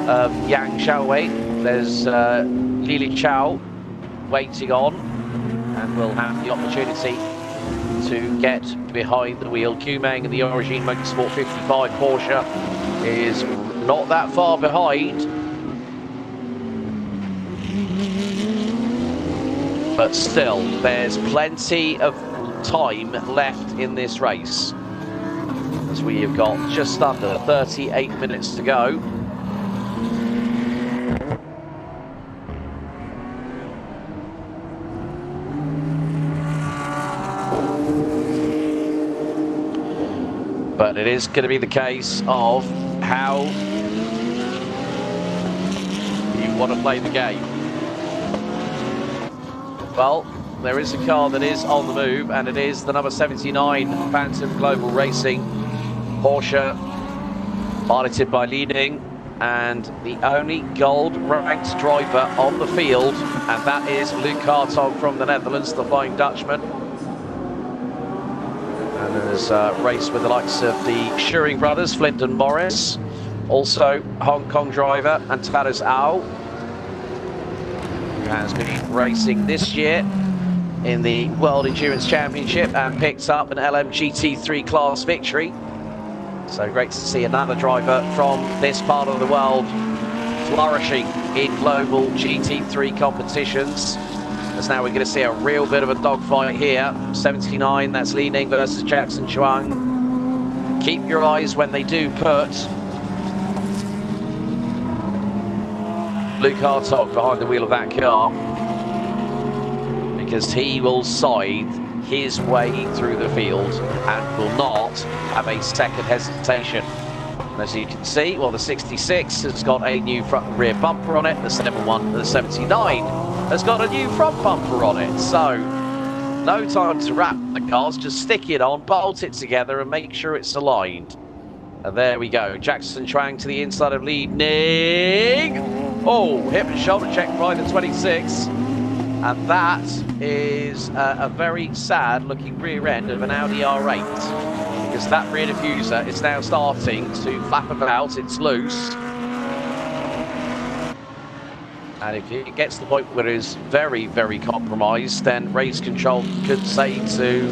of Yang Xiaowei. There's Lili Chao waiting on, and will have the opportunity to get behind the wheel. Kumang and the Origin Motorsport 55 Porsche is not that far behind. But still, there's plenty of time left in this race, as we have got just under 38 minutes to go. But it is going to be the case of how you want to play the game. Well, there is a car that is on the move, and it is the number 79 Phantom Global Racing Porsche, piloted by Li Ning, and the only gold-ranked driver on the field, and that is Luc Hartog from the Netherlands, the Flying Dutchman. And there's a race with the likes of the Schuring brothers, Flint and Morris, also Hong Kong driver Antares Au, who has been racing this year in the World Endurance Championship and picked up an LMGT3 class victory. So great to see another driver from this part of the world flourishing in global GT3 competitions. As now we're going to see a real bit of a dogfight here. 79, that's Li Ning versus Jackson Chuang. Keep your eyes when they do put Luc Hartog behind the wheel of that car, because he will scythe his way through the field and will not have a second hesitation. And as you can see, well, the 66 has got a new front and rear bumper on it. The 79 has got a new front bumper on it. So no time to wrap the cars, just stick it on, bolt it together and make sure it's aligned. And there we go, Jackson Chuang to the inside of Li Ning. Oh, hip and shoulder check by the 26. And that is a very sad looking rear end of an Audi R8, because that rear diffuser is now starting to flap about, it's loose. And if it gets to the point where it is very, very compromised, then race control could say to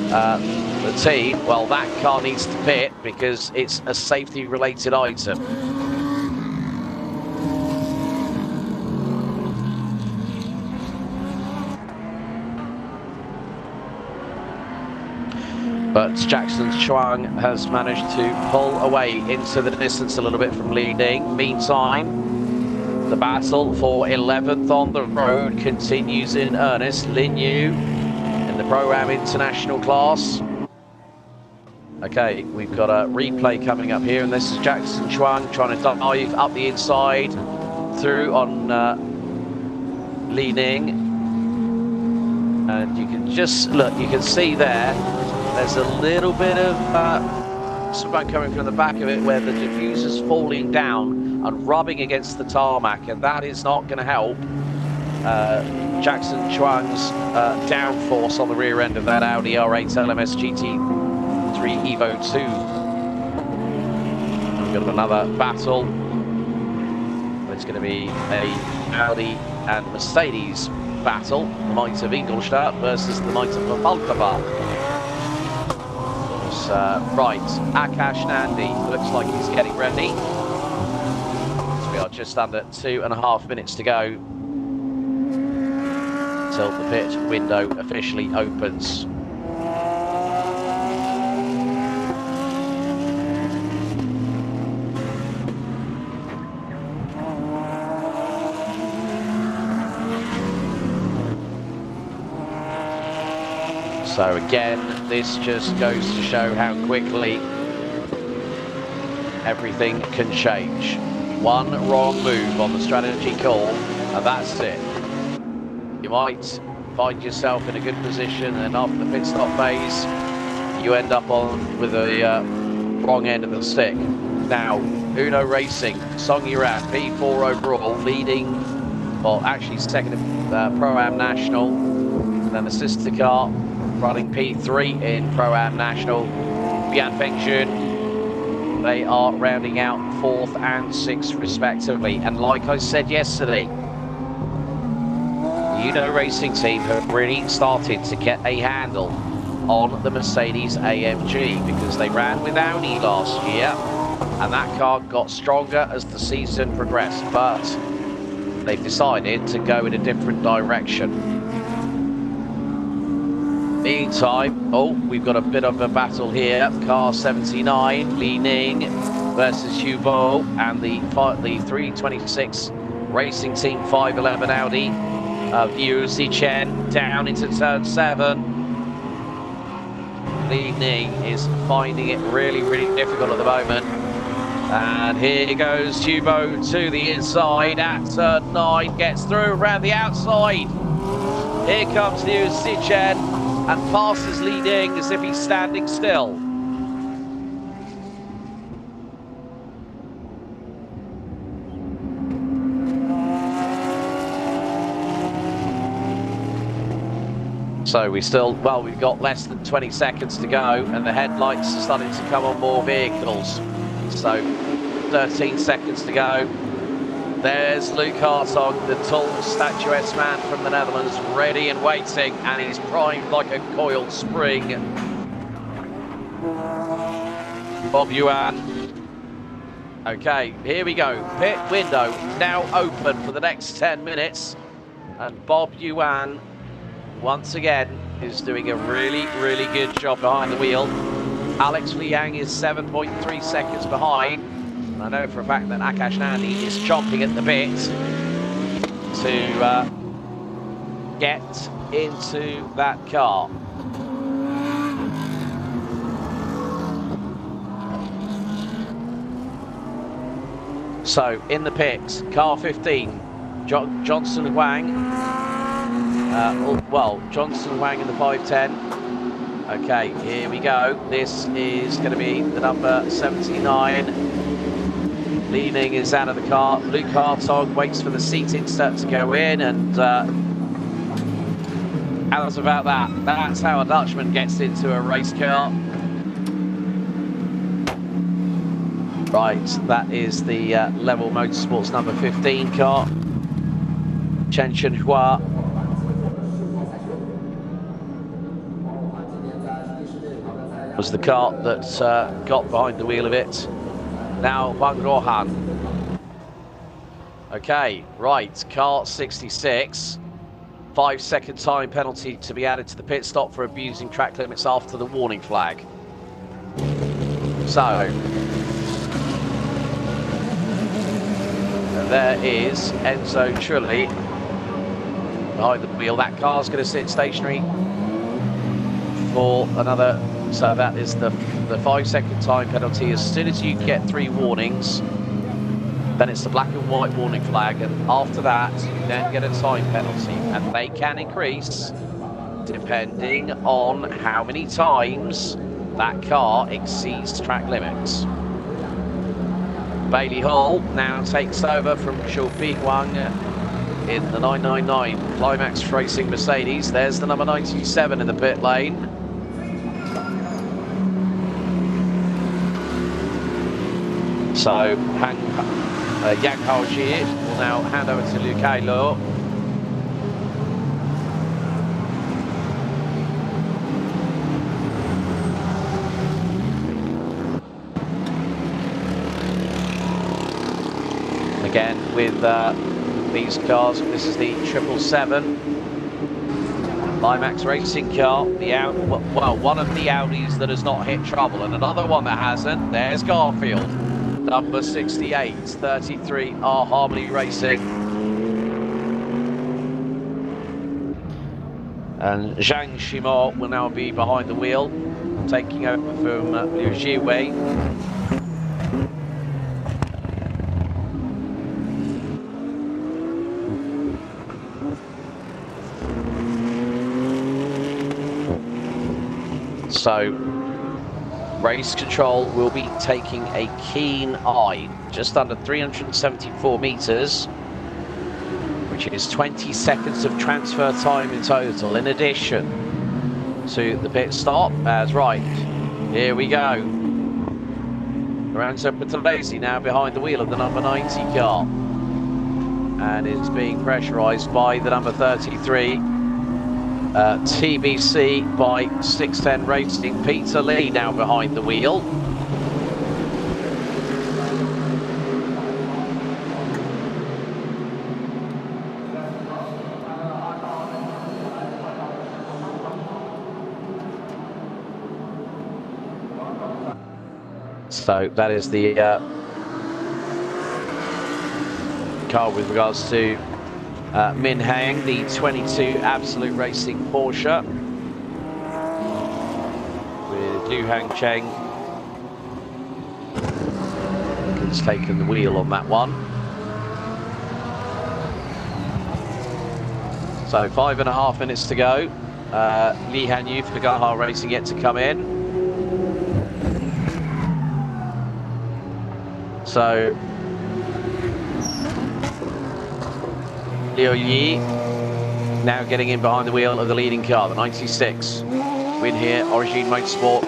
the team, well, that car needs to pit because it's a safety related item. But Jackson Chuang has managed to pull away into the distance a little bit from Li Ning. Meantime, the battle for 11th on the road continues in earnest. Lin Yu in the Pro-Am International class. Okay, we've got a replay coming up here, and this is Jackson Chuang trying to dive up the inside through on Li Ning. And you can just look, you can see there's a little bit of smoke coming from the back of it where the diffuser's falling down and rubbing against the tarmac, and that is not going to help Jackson Chuang's downforce on the rear end of that Audi R8 LMS GT3 Evo 2. We've got another battle. It's going to be a Audi and Mercedes battle, the might of Ingolstadt versus the might of Valkova. Right, Akash Nandi looks like he's getting ready. So we are just under 2.5 minutes to go until the pit window officially opens. So again, this just goes to show how quickly everything can change. One wrong move on the strategy call, and that's it. You might find yourself in a good position, and after the pit stop phase, you end up on with the wrong end of the stick. Now, Uno Racing, Song Yiran, P4 overall, leading, well, actually second in Pro-Am National, and then the sister car running P3 in Pro-Am National, Bian Fengjun. They are rounding out 4th and 6th respectively. And like I said yesterday, Uno Racing team have really started to get a handle on the Mercedes AMG because they ran with Audi last year and that car got stronger as the season progressed, but they've decided to go in a different direction. Meantime, oh, we've got a bit of a battle here. Car 79, Li Ning versus Hubo and the 326 Racing Team 511 Audi of Yu Zichen down into turn 7. Li Ning is finding it really, really difficult at the moment. And here goes Hubo to the inside at turn 9, gets through around the outside. Here comes Yu Zichen and passes Li Ning as if he's standing still. So we've got less than 20 seconds to go and the headlights are starting to come on more vehicles. So 13 seconds to go. There's Luke Hartog, the tall, statuesque man from the Netherlands, ready and waiting, and he's primed like a coiled spring. Bob Yuan. Okay, here we go. Pit window now open for the next 10 minutes. And Bob Yuan, once again, is doing a really, really good job behind the wheel. Alex Liang is 7.3 seconds behind. I know for a fact that Akash Nandi is chomping at the bit to get into that car. So in the pits, car 15, Johnson Wang. Johnson Wang in the 510. Okay, here we go. This is going to be the number 79. Li Ning is out of the car. Luke Hartog waits for the seat insert to go in, and how's about that? That's how a Dutchman gets into a race car. Right, that is the Level Motorsports number 15 car. Chen Hua. Was the car that got behind the wheel of it. Now Wang Rohan. Okay, right, car 66. 5-second time penalty to be added to the pit stop for abusing track limits after the warning flag. So, there is Enzo Trulli behind the wheel. That car's going to sit stationary for another. So that is the 5-second time penalty. As soon as you get 3 warnings, then it's the black and white warning flag, and after that you then get a time penalty, and they can increase depending on how many times that car exceeds track limits. Bailey Hall now takes over from Xiaopi Huang in the 999 Climax Racing Mercedes. There's the number 97 in the pit lane. So Yang Haoji will now hand over to Liu Kailo. Again with these cars, this is the 777 Climax Racing car. One of the Audis that has not hit trouble, and another one that hasn't. There's Garfield. Number 68, 33 R Harmony Racing. And Zhang Shimo will now be behind the wheel, taking over from Liu Jiwei. So, race control will be taking a keen eye. Just under 374 meters, which is 20 seconds of transfer time in total, in addition to the pit stop. That's right, here we go. Lorenzo Petrolesi now behind the wheel of the number 90 car. and is being pressurised by the number 33 TBC by 610 Racing. Peter Lee now behind the wheel. So that is the car with regards to Min Hang, the 22 Absolute Racing Porsche, with Liu Hang Cheng has taken the wheel on that one. So 5.5 minutes to go. Li Han Yu for Gaha Racing yet to come in. So Liu Yi now getting in behind the wheel of the leading car, the 96. Win here, Origin Motorsport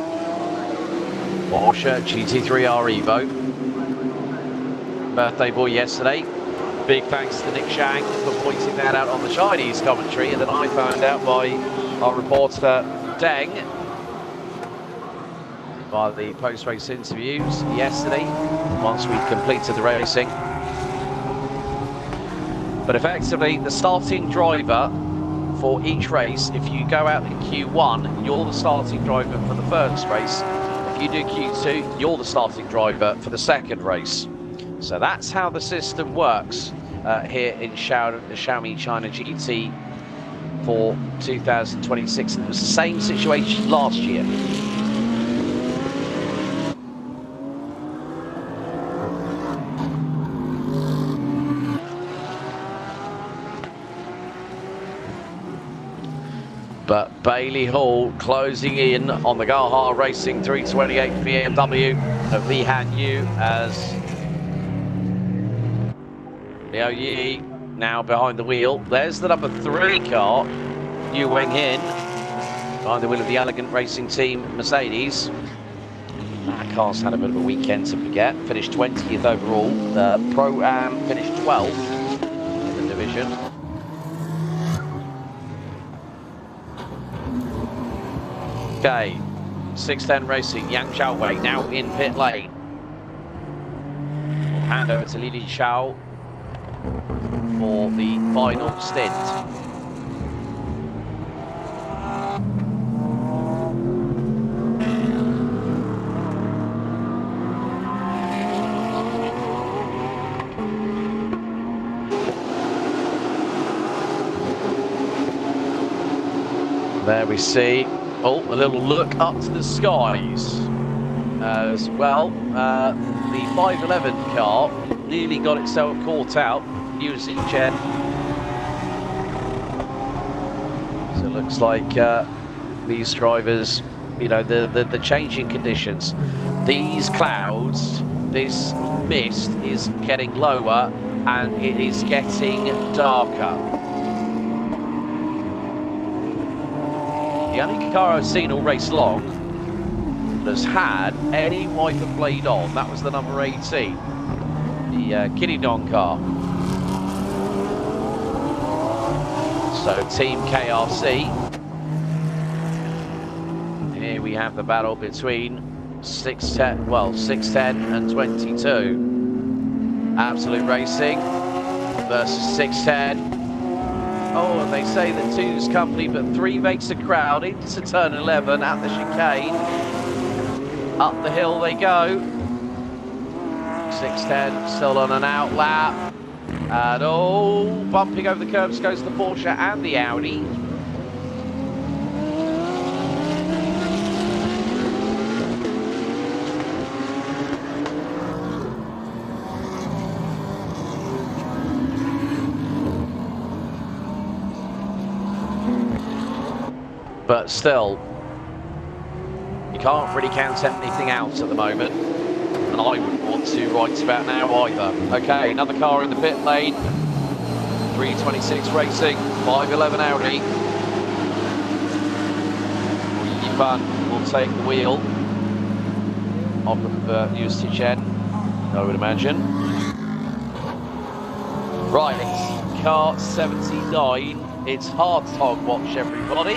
Porsche GT3R Evo. Birthday boy yesterday. Big thanks to Nick Shang for pointing that out on the Chinese commentary, and then I found out by our reporter Deng by the post-race interviews yesterday once we completed the racing. But effectively, the starting driver for each race, if you go out in Q1, you're the starting driver for the first race. If you do Q2, you're the starting driver for the second race. So that's how the system works here in Xiaomi China GT for 2026. It was the same situation last year. But Bailey Hall closing in on the Gaha Racing 328 BMW of Li Han Yu as Liu Yi now behind the wheel. There's the number 3 car, Yu Wenghin, behind the wheel of the Elegant Racing Team Mercedes. That car's had a bit of a weekend to forget. Finished 20th overall. The Pro-Am finished 12th in the division. Okay, 610 Racing, Yang Xiaowei now in pit lane. We'll hand over to Li Xiao for the final stint. There we see. Oh, a little look up to the skies as well. The 511 car nearly got itself caught out using Chen. So it looks like these drivers, you know, the changing conditions. These clouds, this mist is getting lower and it is getting darker. The only car I've seen all race long that has had any wiper blade on, that was the number 18, the Kinnydon car. So Team KRC. Here we have the battle between 610 and 22. Absolute Racing versus 610. Oh, and they say that 2's company, but 3 makes a crowd into turn 11 at the chicane. Up the hill they go. 610 still on an out lap. And oh, bumping over the curbs goes the Porsche and the Audi. But still, you can't really count anything out at the moment, and I wouldn't want to right about now either. Okay, another car in the pit lane, 326 Racing, 511 Audi. Yifan will take the wheel off of Yusti Chen, I would imagine. Right, car 79. It's hard dog watch, everybody.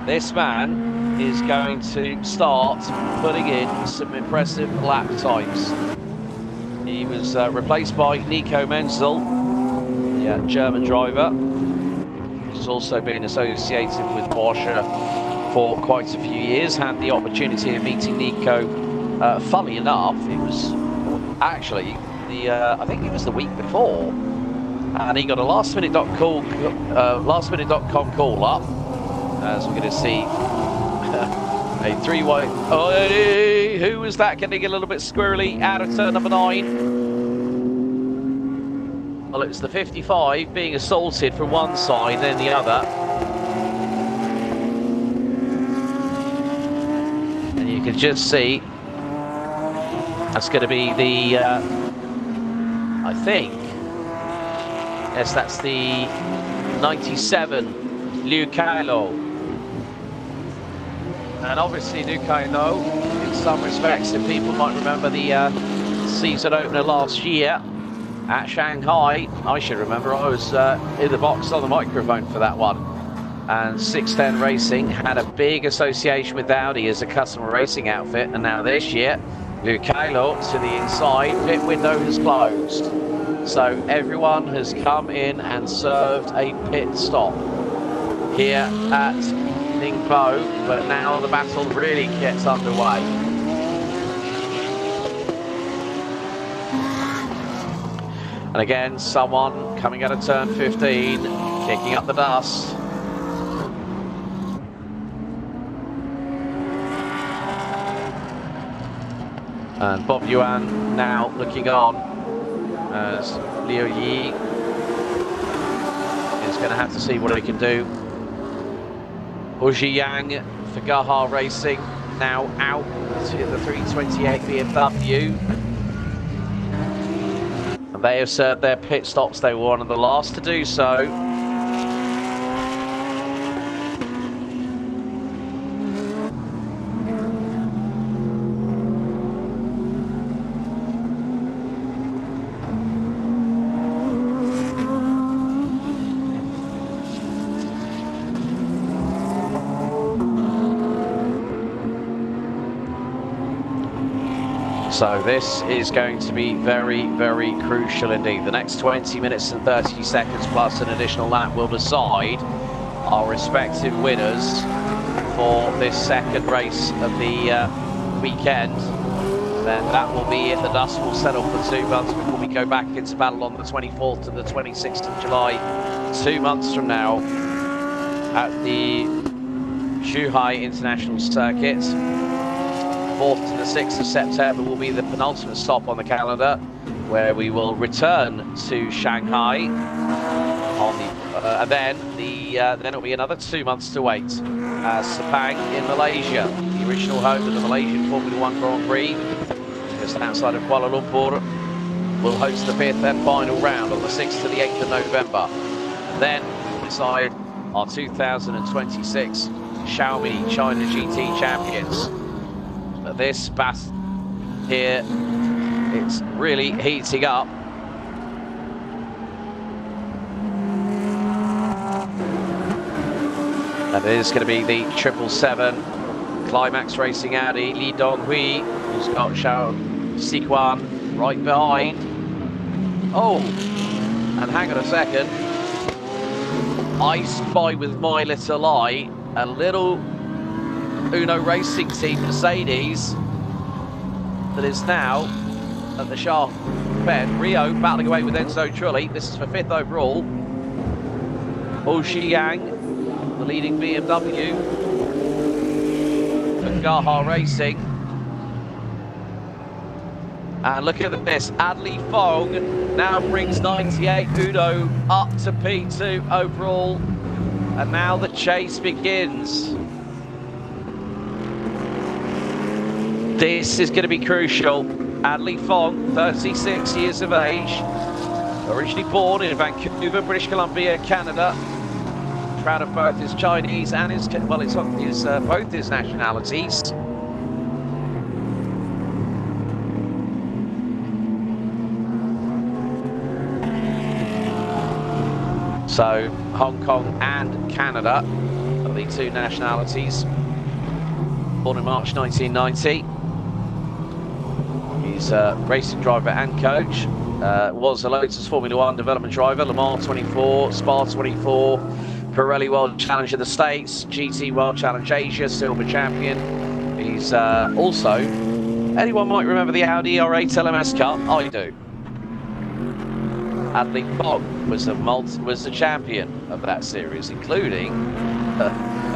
This man is going to start putting in some impressive lap times. He was replaced by Nico Menzel, the German driver, who's also been associated with Porsche for quite a few years. Had the opportunity of meeting Nico, funny enough, it was actually I think it was the week before, and he got a lastminute.com call up, as we're going to see a three-way. Oh, hey, who was that getting a little bit squirrely out of turn number 9? Well, it's the 55 being assaulted from one side, then the other. And you can just see that's going to be the, I think, yes, that's the 97, Liu Kailo. And obviously Liu Kailo, in some respects, if people might remember the season opener last year at Shanghai, I should remember, I was in the box on the microphone for that one. And 610 Racing had a big association with Audi as a customer racing outfit, and now this year, Liu Kailo to the inside, pit window has closed. So everyone has come in and served a pit stop here at Ningbo, but now the battle really gets underway. And again, someone coming out of turn 15, kicking up the dust. And Bob Yuan now looking on as Liu Yi is going to have to see what he can do. Uji Yang for Gaha Racing now out to the 328 BMW. And they have served their pit stops. They were one of the last to do so. So this is going to be very, very crucial indeed. The next 20 minutes and 30 seconds plus an additional lap will decide our respective winners for this second race of the weekend. Then that will be it. The dust will settle for 2 months before we go back into battle on the 24th to the 26th of July, 2 months from now, at the Zhuhai International Circuit. 4th to the 6th of September will be the penultimate stop on the calendar, where we will return to Shanghai on the, and then it'll be another 2 months to wait. Sepang in Malaysia, the original home of the Malaysian Formula One Grand Prix, just outside of Kuala Lumpur, will host the 5th and final round on the 6th to the 8th of November. And then we'll decide our 2026 Xiaomi China GT champions. But this battle here, it's really heating up. And it is going to be the 777 Climax Racing Audi, Li Donghui, who's got Xiao Siquan right behind. Oh, and hang on a second. I spy with my little eye a little Uno Racing Team Mercedes that is now at the sharp bend. Rio battling away with Enzo Trulli. This is for 5th overall. Uji Yang, the leading BMW for Gaha Racing. And look at this, Adli Fong now brings 98 Uno up to P2 overall. And now the chase begins. This is going to be crucial. Adli Fong, 36 years of age, originally born in Vancouver, British Columbia, Canada. Proud of both his Chinese and his, well, it's both his nationalities. So Hong Kong and Canada are the two nationalities. Born in March 1990. He's a racing driver and coach. Was a Lotus Formula 1 development driver, Le Mans 24, Spa 24, Pirelli World Challenge in the States, GT World Challenge Asia, silver champion. He's also, anyone might remember the Audi R8 LMS Cup? I do. Adley Fogg was the champion of that series, including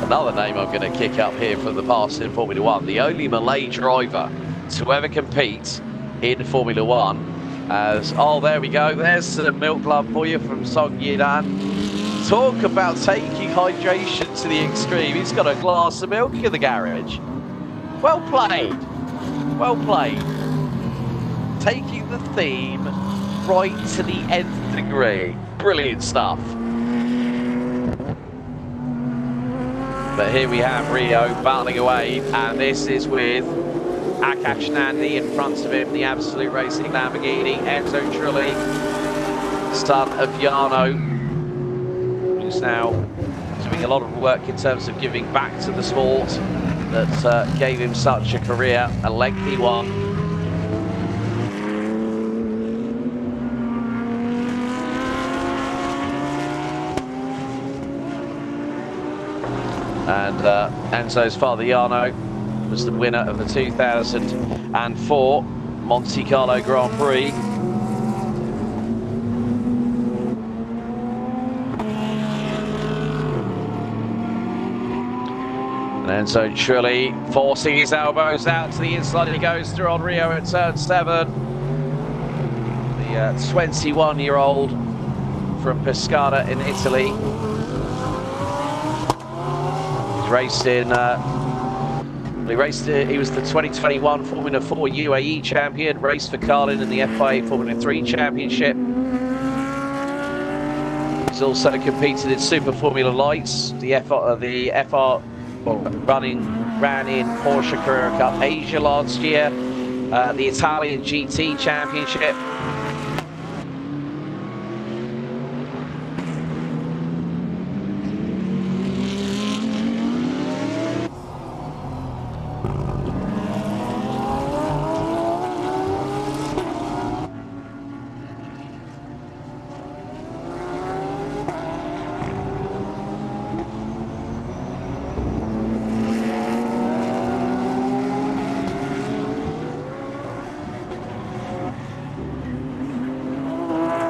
another name I'm going to kick up here from the past in Formula 1, the only Malay driver to ever compete in Formula 1. As, oh, there we go, there's the milk glove for you from Song Yidan. Talk about taking hydration to the extreme. He's got a glass of milk in the garage. Well played. Well played. Taking the theme right to the nth degree. Brilliant stuff. But here we have Rio battling away, and this is with Akash Nandi in front of him, the Absolute Racing Lamborghini. Enzo Trulli, son of Jarno, who's now doing a lot of work in terms of giving back to the sport that gave him such a career, a lengthy one. And Enzo's father, Jarno, was the winner of the 2004 Monte Carlo Grand Prix. And Enzo Trulli forcing his elbows out to the inside. He goes through on Rio at turn 7. The 21-year-old from Pescara in Italy. Raced in, he was the 2021 Formula 4 UAE champion, raced for Carlin in the FIA Formula 3 championship. He's also competed in Super Formula Lights, the FR ran in Porsche Carrera Cup Asia last year, the Italian GT championship.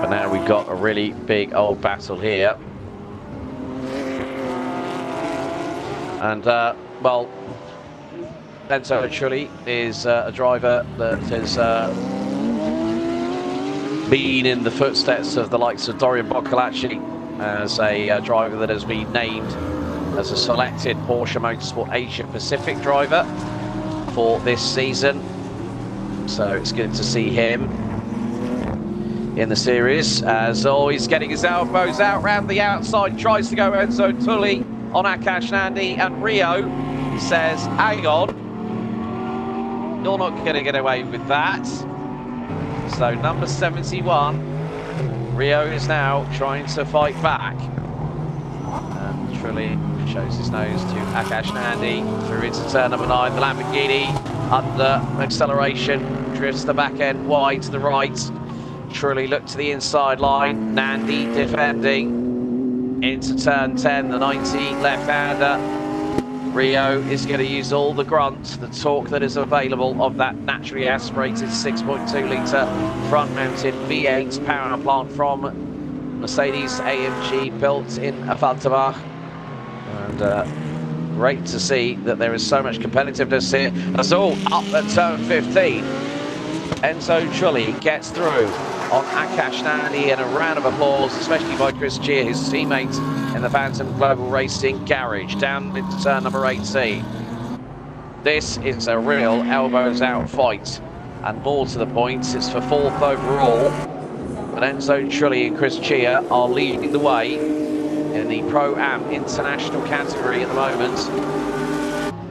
Now we've got a really big old battle here. And, well, Enzo Trulli is a driver that has been in the footsteps of the likes of Dorian Boccolacci as a driver that has been named as a selected Porsche Motorsport Asia Pacific driver for this season. So it's good to see him in the series, as always, getting his elbows out round the outside, tries to go Enzo Trulli on Akash Nandi, and Rio says, hang on, you're not going to get away with that. So number 71, Rio is now trying to fight back. And Trulli shows his nose to Akash Nandi through into turn number 9, the Lamborghini under acceleration, drifts the back end wide to the right. Trulli looked to the inside line, Nandi defending into turn 10, the 90 left-hander. Rio is going to use all the grunt, the torque that is available of that naturally aspirated 6.2 litre front-mounted V8 power plant from Mercedes-AMG, built in Avantabach. And great to see that there is so much competitiveness here. That's all up at turn 15. Enzo Trulli gets through on Akash Nandi, and a round of applause, especially by Chris Chia, his teammate in the Phantom Global Racing garage, down into turn number 18. This is a real elbows out fight, and more to the point, it's for 4th overall. But Enzo Trulli and Chris Chia are leading the way in the Pro-Am International category at the moment.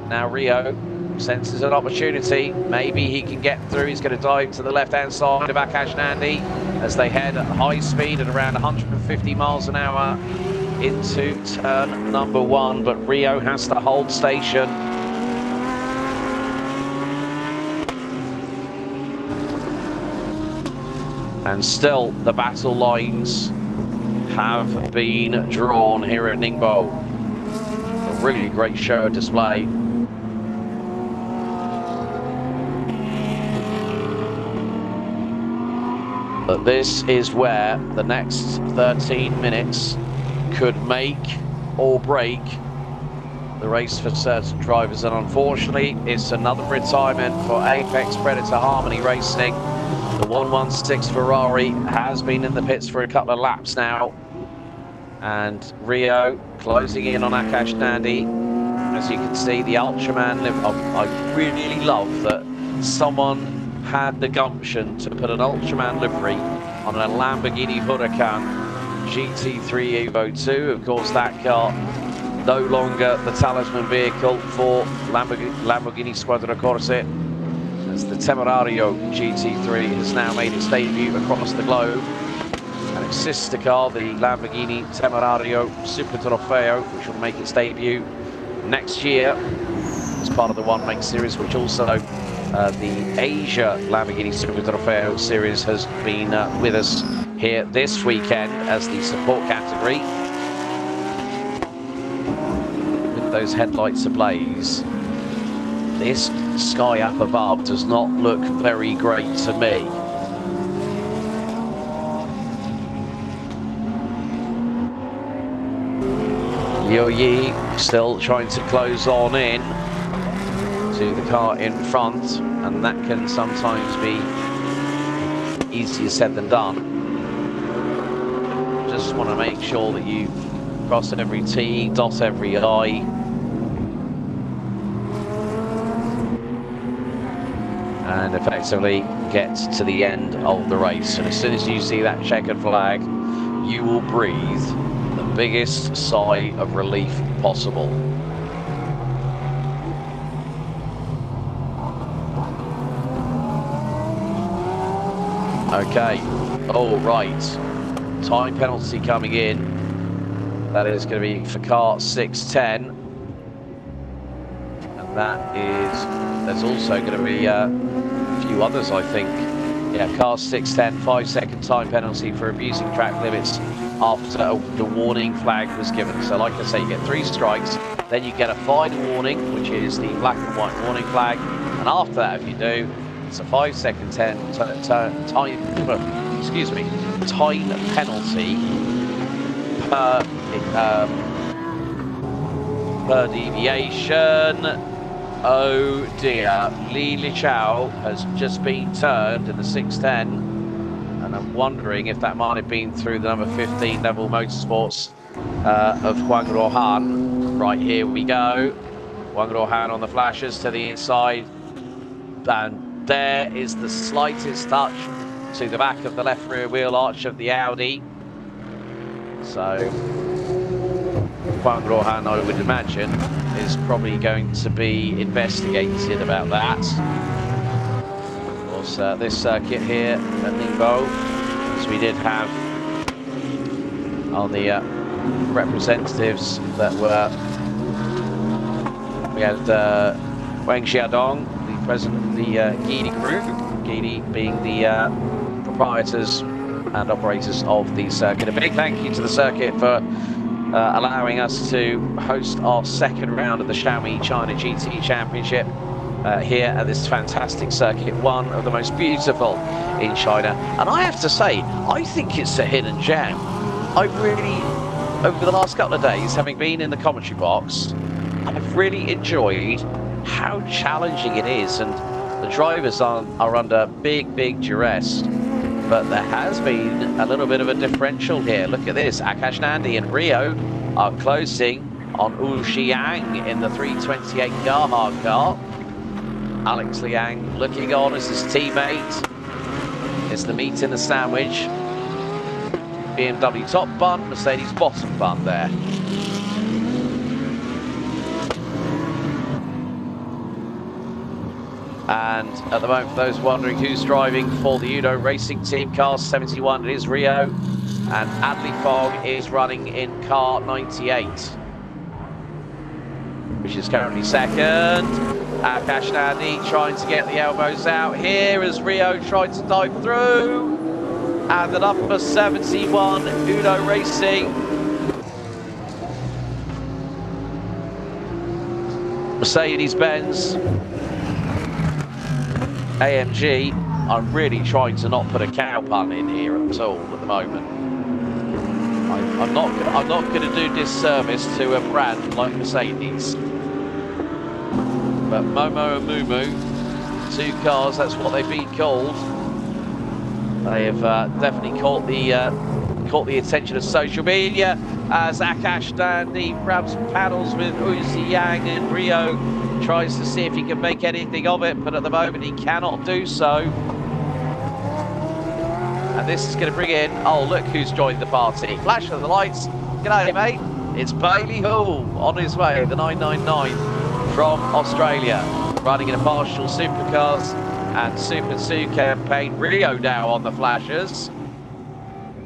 Now Rio senses an opportunity. Maybe he can get through. He's going to dive to the left-hand side of Akash Nandi as they head at high speed at around 150 miles an hour into turn number 1. But Rio has to hold station. And still, the battle lines have been drawn here at Ningbo. A really great show display. But this is where the next 13 minutes could make or break the race for certain drivers. And unfortunately, it's another retirement for Apex Predator Harmony Racing. The 116 Ferrari has been in the pits for a couple of laps now. And Rio closing in on Akash Nandi. As you can see, the Ultraman, I really love that someone had the gumption to put an Ultraman livery on a Lamborghini Huracan GT3 Evo 2. Of course, that car no longer the talisman vehicle for Lamborghini Squadra Corse, as the Temerario GT3 has now made its debut across the globe. And its sister car, the Lamborghini Temerario Super Trofeo, which will make its debut next year as part of the One Make series, which also the Asia Lamborghini Super Trofeo series has been with us here this weekend as the support category. With those headlights ablaze, this sky up above does not look very great to me. Liu Yi still trying to close on in to the car in front, and that can sometimes be easier said than done. Just want to make sure that you cross every T, dot every I. And effectively get to the end of the race. And as soon as you see that checkered flag, you will breathe the biggest sigh of relief possible. Okay, all right. Time penalty coming in. That is going to be for car 610. And that is, there's also going to be a few others, I think. Yeah, car 610, 5-second time penalty for abusing track limits after the warning flag was given. So like I say, you get 3 strikes, then you get a final warning, which is the black and white warning flag. And after that, if you do, it's a 5-second time penalty per deviation. Oh dear, Li Lichao has just been turned in the 610, and I'm wondering if that might have been through the number 15 Level Motorsports of Huang Rohan. Right, here we go. Huang Rohan on the flashes to the inside, and there is the slightest touch to the back of the left rear wheel arch of the Audi. So Huang Rohan, I would imagine, is probably going to be investigated about that. Of course, this circuit here at Ningbo, as we did have on the representatives that were, we had Wang Xiaodong, the president of the Geely Group, Geely being the proprietors and operators of the circuit. A big thank you to the circuit for allowing us to host our second round of the Xiaomi China GT Championship here at this fantastic circuit, one of the most beautiful in China. And I have to say, I think it's a hidden gem. I really, over the last couple of days, having been in the commentary box, I've really enjoyed how challenging it is, and the drivers are under big duress. But there has been a little bit of a differential here. Look at this, Akash Nandi and Rio are closing on Wu Xiang in the 328 Yamaha car. Alex Liang looking on as his teammate. It's the meat in the sandwich. BMW top bun, Mercedes bottom bun there. And at the moment, for those wondering who's driving for the Uno Racing Team, car 71, it is Rio. And Adley Fogg is running in car 98, which is currently second. Akash Nandi trying to get the elbows out here as Rio tried to dive through. And the number 71, Uno Racing. Mercedes-Benz AMG. I'm really trying to not put a cow pun in here at all at the moment. I'm not going to do disservice to a brand like Mercedes. But Momo and Mumu, two cars, that's what they've been called. They have definitely caught the attention of social media as Akash Dandy grabs paddles with Uzi Yang, and Rio tries to see if he can make anything of it, but at the moment he cannot do so. And this is going to bring in, oh look who's joined the party. Flash of the lights. G'day mate, it's Bailey Hall on his way, the 999 from Australia, running in a partial supercars and Super 2 campaign. Rio now on the flashers.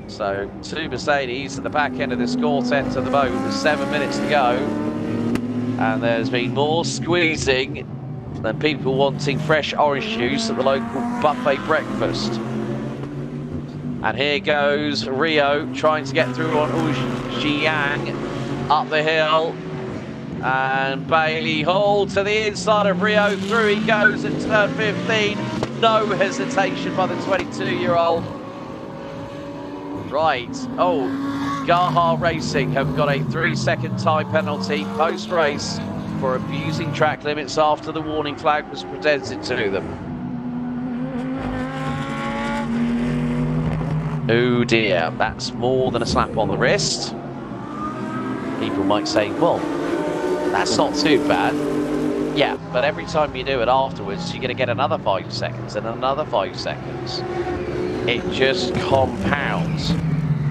So two Mercedes at the back end of this quartet at the moment with 7 minutes to go. And there's been more squeezing than people wanting fresh orange juice at the local buffet breakfast. And here goes Rio trying to get through on Jiang up the hill. And Bailey Hall to the inside of Rio. Through he goes at turn 15. No hesitation by the 22-year-old. Right. Oh, Gaha Racing have got a 3-second time penalty post-race for abusing track limits after the warning flag was presented to them. Oh dear, that's more than a slap on the wrist. People might say, well, that's not too bad. Yeah, but every time you do it afterwards, you're going to get another 5 seconds and another 5 seconds. It just compounds.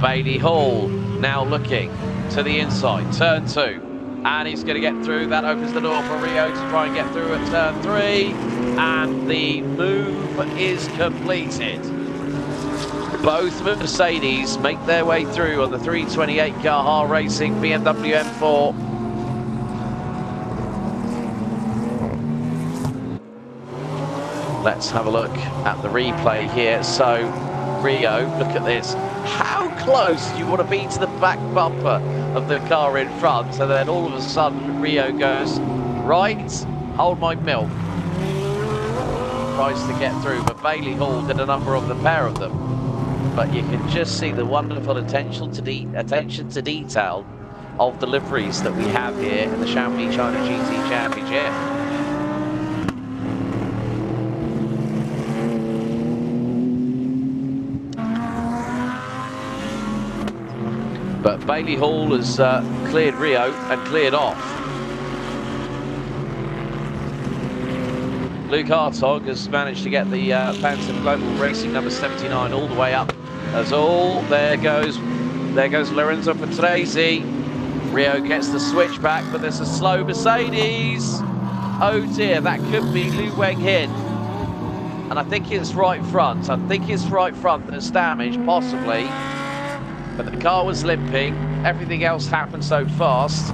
Bailey Hall now looking to the inside, turn 2. And he's going to get through. That opens the door for Rio to try and get through at turn 3. And the move is completed. Both Mercedes make their way through on the 328 Gaha Racing BMW M4. Let's have a look at the replay here. So, Rio, look at this. How close do you want to be to the back bumper of the car in front? And then all of a sudden, Rio goes, right, hold my milk. Tries to get through, but Bailey Hall did a number on the pair of them. But you can just see the wonderful attention to detail of the liveries that we have here in the Chamonix China GT Championship. But Bailey Hall has cleared Rio and cleared off. Luke Hartog has managed to get the Phantom Global Racing number 79 all the way up. As all, there goes Lorenzo Patrese. Rio gets the switch back, but there's a slow Mercedes. Oh dear, that could be Lu Wenghin. And I think it's right front. I think it's right front that's damaged, possibly. But the car was limping. Everything else happened so fast.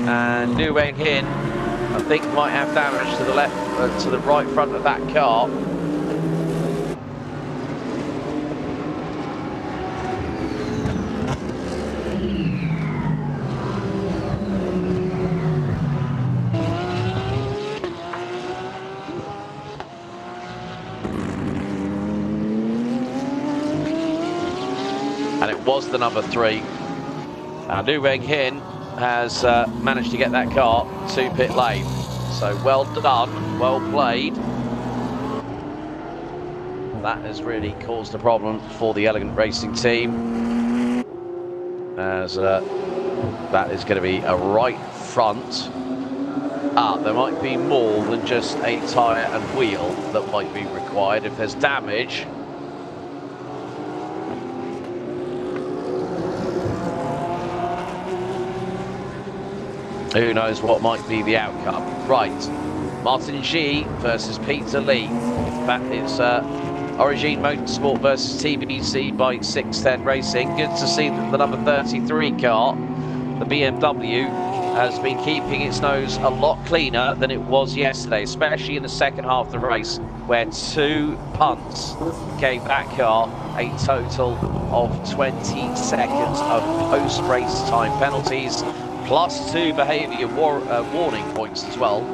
And Lu Wenghin, I think, might have damage to the left, to the right front of that car. And it was the number 3. Lu Wenghin has managed to get that car to pit lane. So well done, well played. That has really caused a problem for the Elegant Racing team, as that is going to be a right front. There might be more than just a tyre and wheel that might be required if there's damage. Who knows what might be the outcome. Right, Martin G versus Peter Lee. That is Origin Motorsport versus TBC by 610 Racing. Good to see that the number 33 car, the BMW, has been keeping its nose a lot cleaner than it was yesterday, especially in the second half of the race, where 2 punts gave that car a total of 20 seconds of post-race time penalties, plus 2 behaviour warning points as well,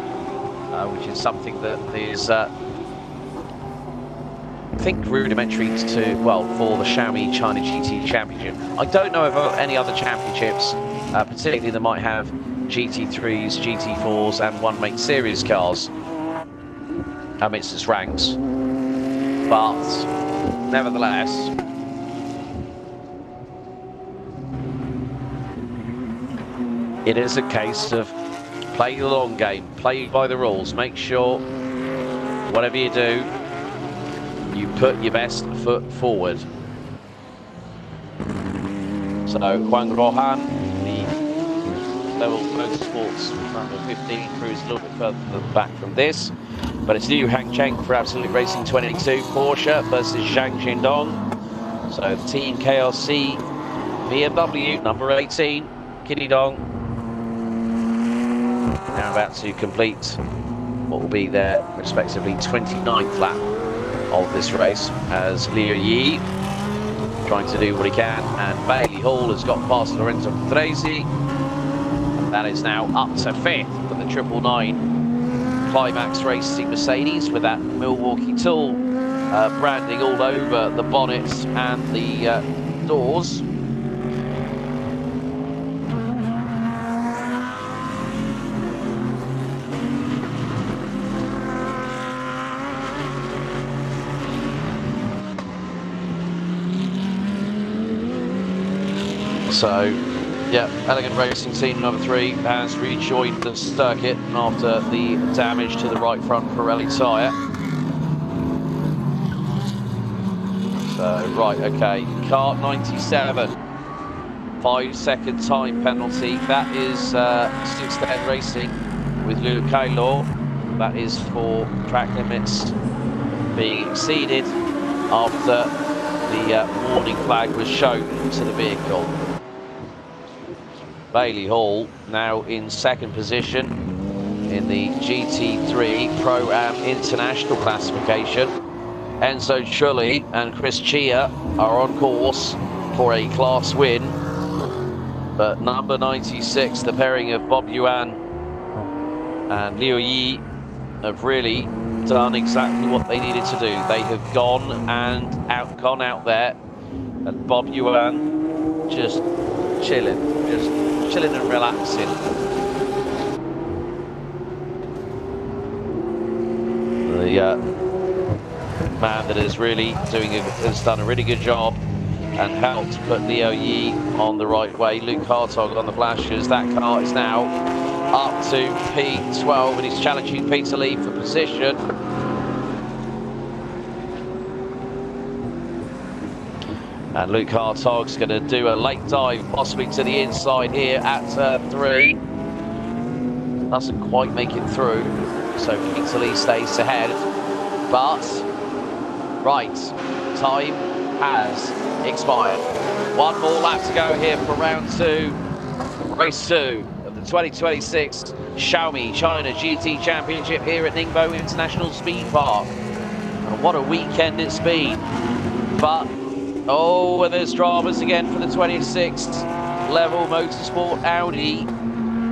which is something that is, I think, rudimentary to, well, for the Xiaomi China GT Championship. I don't know of any other championships, particularly that might have GT3s, GT4s and One Make Series cars amidst its ranks, but nevertheless, it is a case of play the long game, play by the rules, make sure whatever you do, you put your best foot forward. So Juan Rohan, the Level Motorsports number 15, cruise a little bit further back from this, but it's Liu Hangcheng for Absolute Racing 22 Porsche versus Zhang Jindong. So the Team KRC BMW number 18 Kitty Dong now about to complete what will be their respectively 29th lap of this race, as Liu Yi trying to do what he can, and Bailey Hall has got past Lorenzo Pedresi. That is now up to 5th for the 999 Climax Racing Mercedes, with that Milwaukee Tool branding all over the bonnets and the doors. So, yeah, Elegant Racing Team number 3 has rejoined the circuit after the damage to the right front Pirelli tyre. So, right, okay, car 97, 5-second time penalty. That is 610 Racing with Luke Kaylor. That is for track limits being exceeded after the warning flag was shown to the vehicle. Bailey Hall now in 2nd position in the GT3 Pro-Am International classification. Enzo Chulli and Chris Chia are on course for a class win, but number 96, the pairing of Bob Yuan and Liu Yi, have really done exactly what they needed to do. They have gone out there, and Bob Yuan just chilling and relaxing. The man that is really has done a really good job and helped put Liu Yi on the right way. Luke Hartog on the flashes. That car is now up to P12 and he's challenging Peter Lee for position. And Luke Hartog's going to do a late dive, possibly to the inside here at turn 3. Doesn't quite make it through, so Peter Lee stays ahead. But, right, time has expired. One more lap to go here for round 2, race 2 of the 2026 Xiaomi China GT Championship here at Ningbo International Speed Park. And what a weekend it's been. But oh, and there's dramas again for the 26th level Motorsport Audi.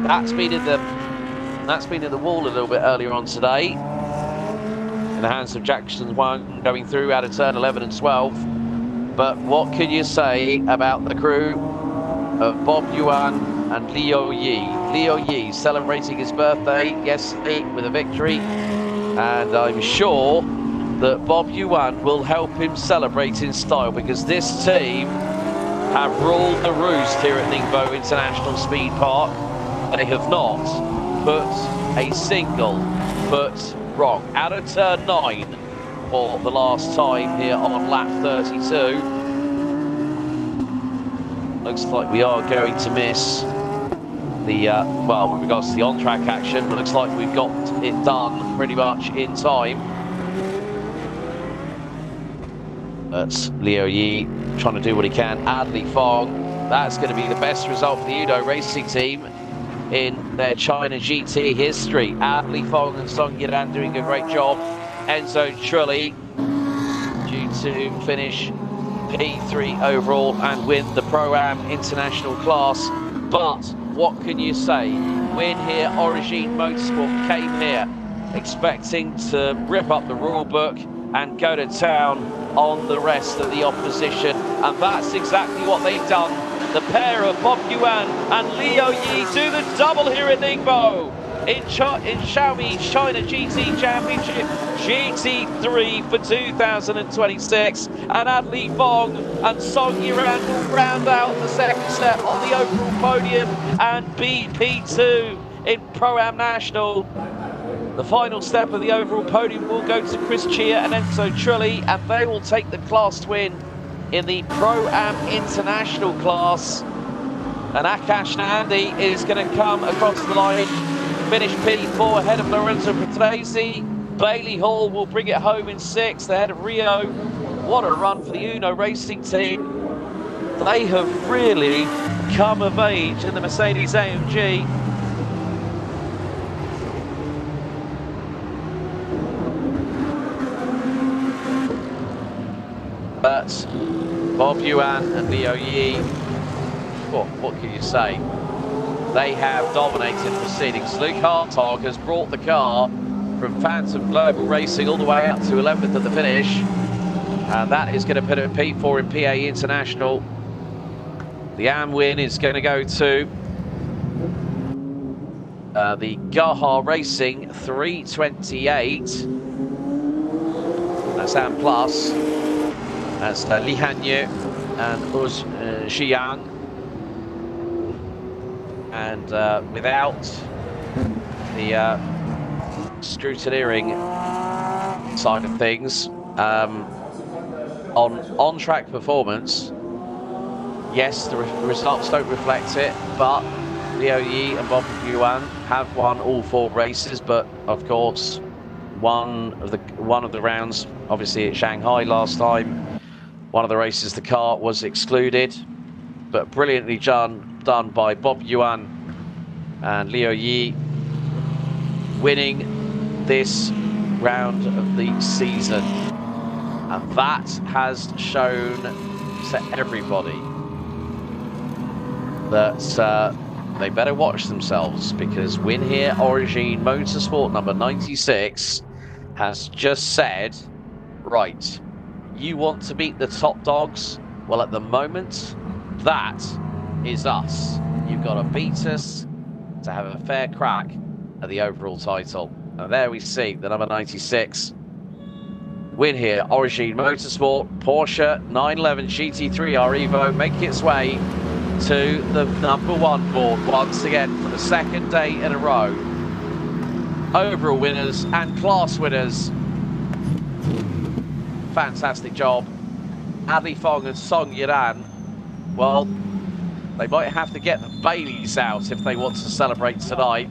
That's been in the wall a little bit earlier on today, in the hands of Jackson Wang, going through out of turn 11 and 12. But what can you say about the crew of Bob Yuan and Liu Yi? Liu Yi celebrating his birthday yesterday with a victory, and I'm sure that Bob Yuan will help him celebrate in style, because this team have ruled the roost here at Ningbo International Speed Park. They have not put a single foot wrong. Out of turn 9 for the last time here on lap 32. Looks like we are going to miss the, well, with regards to the on-track action, but looks like we've got it done pretty much in time. That's Liu Yi trying to do what he can. Adli Fong, that's going to be the best result for the Uno Racing team in their China GT history. Adli Fong and Song Yiran doing a great job. Enzo Trulli due to finish P3 overall and win the Pro-Am International class. But what can you say? Win here, Origin Motorsport came here expecting to rip up the rule book and go to town on the rest of the opposition. And that's exactly what they've done. The pair of Bob Yuan and Liu Yi do the double here at Ningbo in Xiaomi's China GT Championship GT3 for 2026. And Adli Fong and Song Yiran will round out the second step on the overall podium and BP2 in Pro-Am National. The final step of the overall podium will go to Chris Chia and Enzo Trulli, and they will take the class win in the Pro-Am International class. And Akash Nandi is going to come across the line, finish P4 ahead of Lorenzo Patrese. Bailey Hall will bring it home in 6th ahead of Rio. What a run for the Uno Racing team. They have really come of age in the Mercedes AMG. But Bob Yuan and Liu Yi, what can you say? They have dominated proceedings. Luke Hartog has brought the car from Phantom Global Racing all the way up to 11th at the finish. And that is going to put him P4 in PA International. The AM win is going to go to the Gaha Racing 328. That's AM Plus. That's Li Hanyu and Uz Xiang. And without the scrutineering side of things, on track performance, yes, the results don't reflect it, but Liu Yi and Bob Yuan have won all 4 races. But of course, one of the rounds, obviously at Shanghai last time, one of the races the car was excluded, but brilliantly done by Bob Yuan and Liu Yi, winning this round of the season. And that has shown to everybody that they better watch themselves, because Win Here Origin Motorsport number 96 has just said, right, you want to beat the top dogs? Well, at the moment, that is us. You've got to beat us to have a fair crack at the overall title. And there we see the number 96 Win Here Origin Motorsport Porsche 911 GT3R Evo making its way to the number 1 board once again for the 2nd day in a row. Overall winners and class winners. Fantastic job. Adli Fong and Song Yiran, well, they might have to get the Baileys out if they want to celebrate tonight.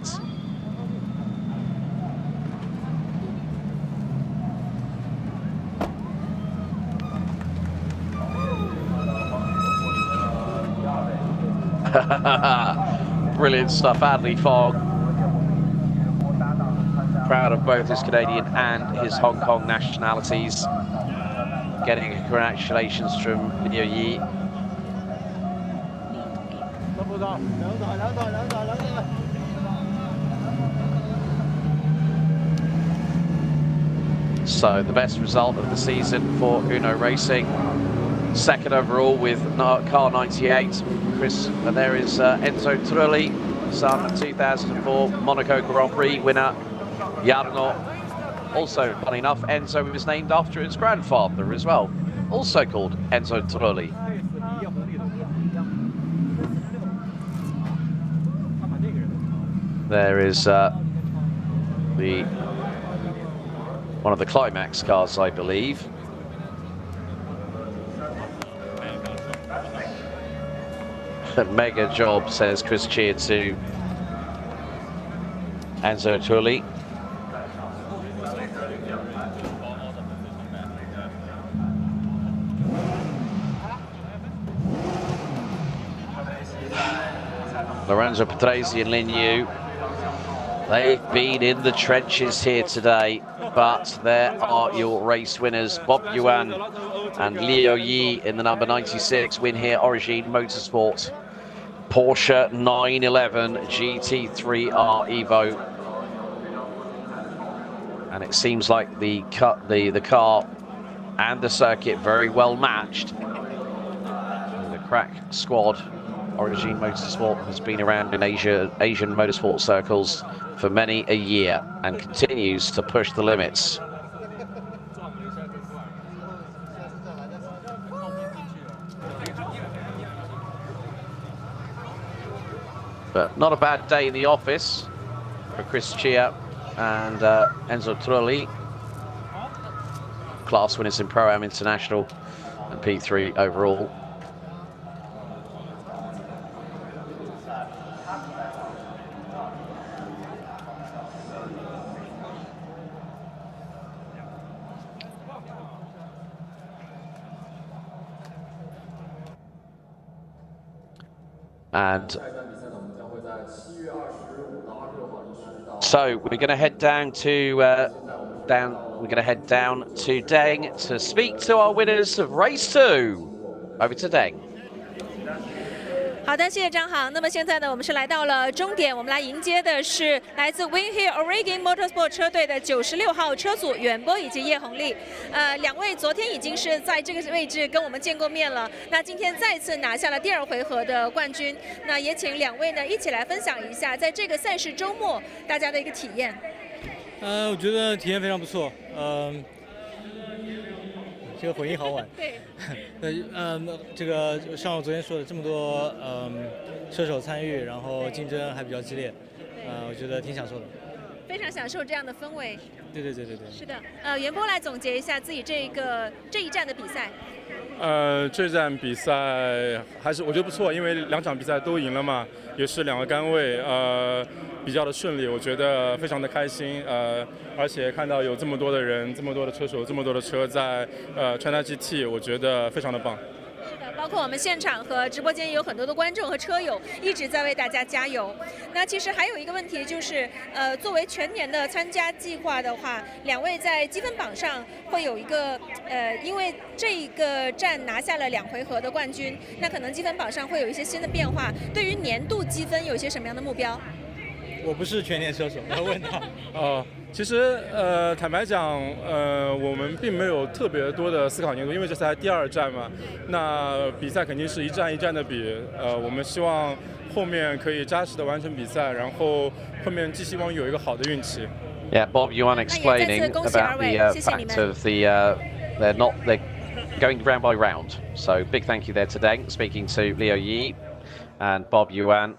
Brilliant stuff, Adli Fong. Proud of both his Canadian and his Hong Kong nationalities. Getting congratulations from Liu Yi. So the best result of the season for Uno Racing. 2nd overall with car 98. And there is Enzo Trulli, son of 2004 Monaco Grand Prix winner Jarno. Also, funny enough, Enzo was named after his grandfather as well, also called Enzo Trulli. There is one of the climax cars, I believe. Mega job, says Chris Chia to Enzo Tully. Lorenzo Patrese and Lin Yu. They've been in the trenches here today, but there are your race winners, Bob Yuan and Liu Yi in the number 96 win here, Origin Motorsport. Porsche 911 GT3R Evo. And it seems like the car and the circuit very well matched. The crack squad, Origin Motorsport, has been around in Asian motorsport circles for many a year and continues to push the limits. But not a bad day in the office for Chris Chia and Enzo Trulli. Class winners in Pro-Am International and P3 overall. And so we're going to head down to Deng to speak to our winners of race 2. Over to Deng.
好的，谢谢张航。那么现在呢，我们是来到了终点，我们来迎接的是来自 Win Hill Origin Motorsport 车队的96号车组袁波以及叶红丽。两位昨天已经是在这个位置跟我们见过面了，那今天再次拿下了第2回合的冠军。那也请两位呢一起来分享一下，在这个赛事周末大家的一个体验。
我觉得体验非常不错。这个回应好晚。
对。
这个像我昨天说的，这么多车手参与，然后竞争还比较激烈，我觉得挺享受的。
非常享受这样的氛围。
对。
是的。袁波来总结一下自己这一站的比赛。
这站比赛还是我觉得不错，因为2场比赛都赢了嘛，也是2个杆位，比较的顺利，我觉得非常的开心，而且看到有这么多的人、这么多的车手、这么多的车在China GT，我觉得非常的棒。
是的，包括我们现场和直播间也有很多的观众和车友一直在为大家加油。那其实还有一个问题就是，作为全年的参加计划的话，两位在积分榜上会有一个因为这个站拿下了2回合的冠军，那可能积分榜上会有一些新的变化。对于年度积分有一些什么样的目标？
我不是全年车手，要问他。
其实坦白讲，我们并没有特别多的思考年度，因为这才第2站嘛。那比赛肯定是一站一站的比，我们希望后面可以扎实的完成比赛，然后后面寄希望有一个好的运气。
Yeah, Bob Yuan explaining about the fact of they're going round by round. So big thank you there to Deng, speaking to Liu Yi and Bob Yuan.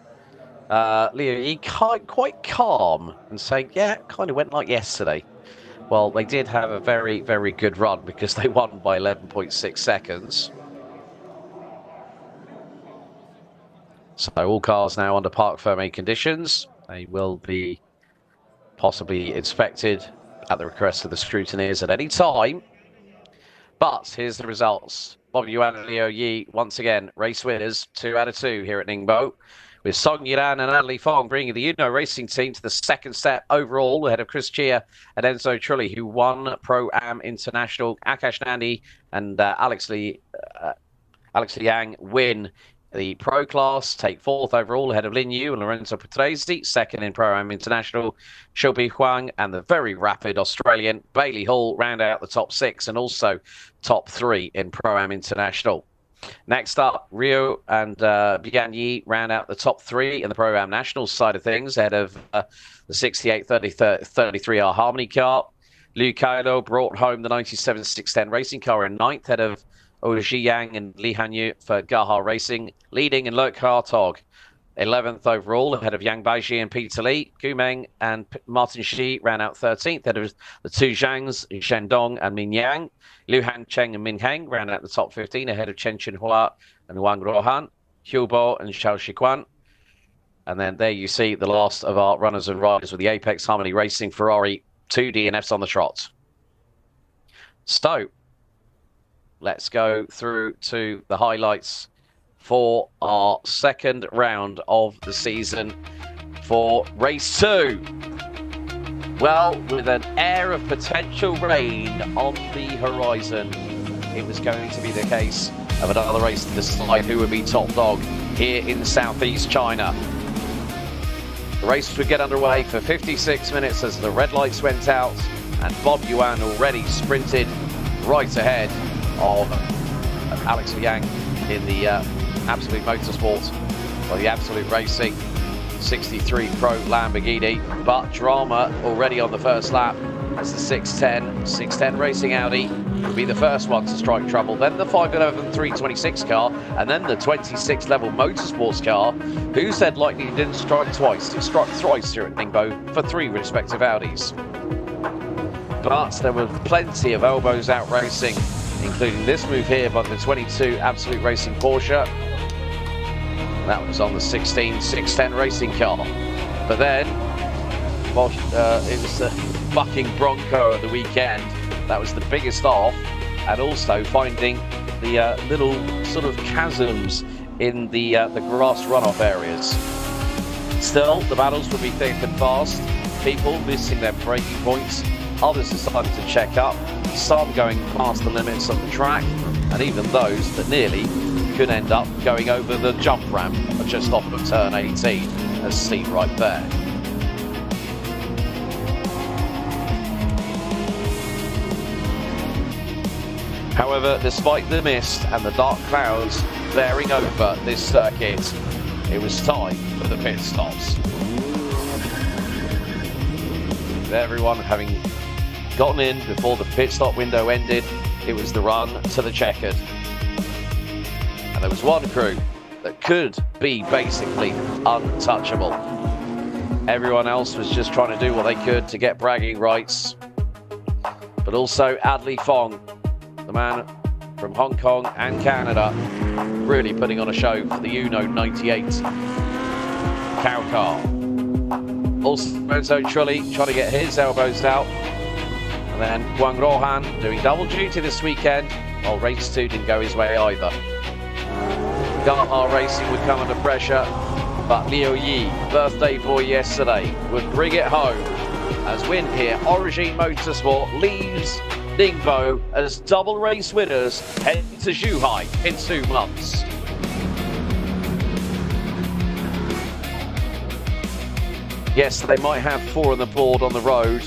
Liu Yi quite calm and saying, yeah, it kind of went like yesterday. Well, they did have a very, very good run because they won by 11.6 seconds. So all cars now under parc fermé conditions. They will be possibly inspected at the request of the scrutineers at any time. But here's the results. Bob Yuan and Liu Yi, once again, race winners, 2 out of 2 here at Ningbo. With Song Yiran and Natalie Fong bringing the Uno Racing team to the 2nd set overall, ahead of Chris Chia and Enzo Trulli, who won Pro-Am International. Akash Nandi and Alex Liang win the Pro class, take 4th overall, ahead of Lin Yu and Lorenzo Patrese, 2nd in Pro-Am International. Shoubi Huang and the very rapid Australian Bailey Hall round out the top 6 and also top 3 in Pro-Am International. Next up, Rio and Bian Yi round out the top 3 in the Pro-Am Nationals side of things, ahead of the 68-33R Harmony car. Liu Kailo brought home the 97 610 racing car in 9th, ahead of Oji Yang and Li Hanyu for Gaha Racing, leading in Lurk Hartog. 11th overall, ahead of Yang Baiji and Peter Li. Gumeng and Martin Shi ran out 13th, ahead of the 2 Zhangs, Shendong and Min Yang. Liu Han Cheng and Min Heng ran out the top 15, ahead of Chen Chinhua and Wang Rohan. Hubo and Xiao Shiquan. And then there you see the last of our runners and riders with the Apex Harmony Racing Ferrari 2 DNFs on the trot. So, let's go through to the highlights for our second round of the season for race 2. Well, with an air of potential rain on the horizon, it was going to be the case of another race to decide who would be top dog here in southeast China. The race would get underway for 56 minutes as the red lights went out, and Bob Yuan already sprinted right ahead of Alex Liang in the Absolute Motorsport, or the Absolute Racing 63 Pro Lamborghini. But drama already on the first lap as the 610 Racing Audi would be the first one to strike trouble, then the 511 326 car, and then the 26 level Motorsports car, who said likely didn't strike twice. It struck thrice here at Ningbo for 3 respective Audis. But there were plenty of elbows out racing, including this move here by the 22 Absolute Racing Porsche. That was on the 16 610 Racing car. But then, it was the bucking Bronco at the weekend. That was the biggest off, and also finding the little sort of chasms in the grass runoff areas. Still, the battles would be thick and fast. People missing their braking points. Others decided to check up. Some going past the limits of the track, and even those that nearly could end up going over the jump ramp just off of turn 18, as seen right there. However, despite the mist and the dark clouds bearing over this circuit, it was time for the pit stops. With everyone having gotten in before the pit stop window ended, it was the run to the checkered. And there was one crew that could be basically untouchable. Everyone else was just trying to do what they could to get bragging rights. But also Adley Fong, the man from Hong Kong and Canada, really putting on a show for the Uno 98 cow car. Also Enzo Trulli trying to get his elbows out. And then Guang Rohan doing double duty this weekend, while race 2 didn't go his way either. Gaha Racing would come under pressure, but Liu Yi, birthday boy yesterday, would bring it home as win here. Origin Motorsport leaves Ningbo as double race winners heading to Zhuhai in 2 months. Yes, they might have 4 on the board on the road,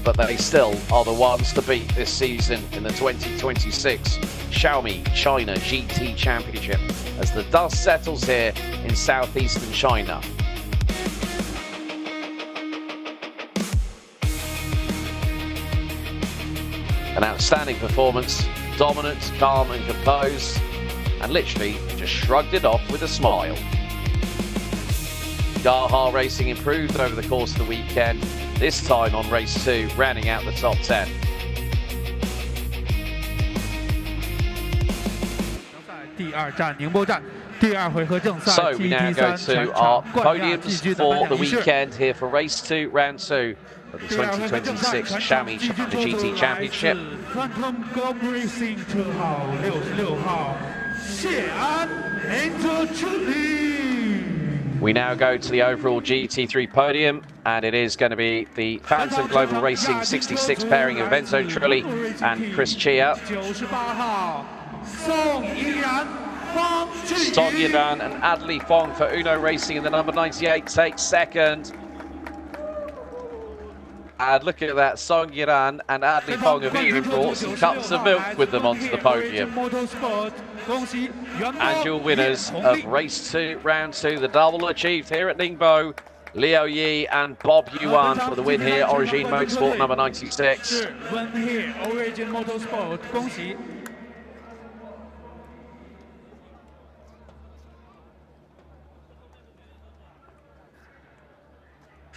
but they still are the ones to beat this season in the 2026 Xiaomi China GT Championship as the dust settles here in southeastern China. An outstanding performance, dominant, calm and composed, and literally just shrugged it off with a smile. Gaha Racing improved over the course of the weekend, this time on race 2, rounding out the top 10. So we now go to our podiums for the weekend here for race 2, round 2 of the 2026 Xiaomi GT Championship. We now go to the overall GT3 podium, and it is going to be the Phantom Global Racing 66 pairing of Enzo Trulli and Chris Chia. Song Yidan and Adley Fong for Uno Racing in the number 98 takes second. And look at that, Song Yidan and Adley Fong have even brought some cups of milk with them onto the podium. And your winners of race 2, round 2, the double achieved here at Ningbo, Liu Yi and Bob Yuan for the win here, Origin Motorsport number 96.
Origin Motorsport, 恭喜。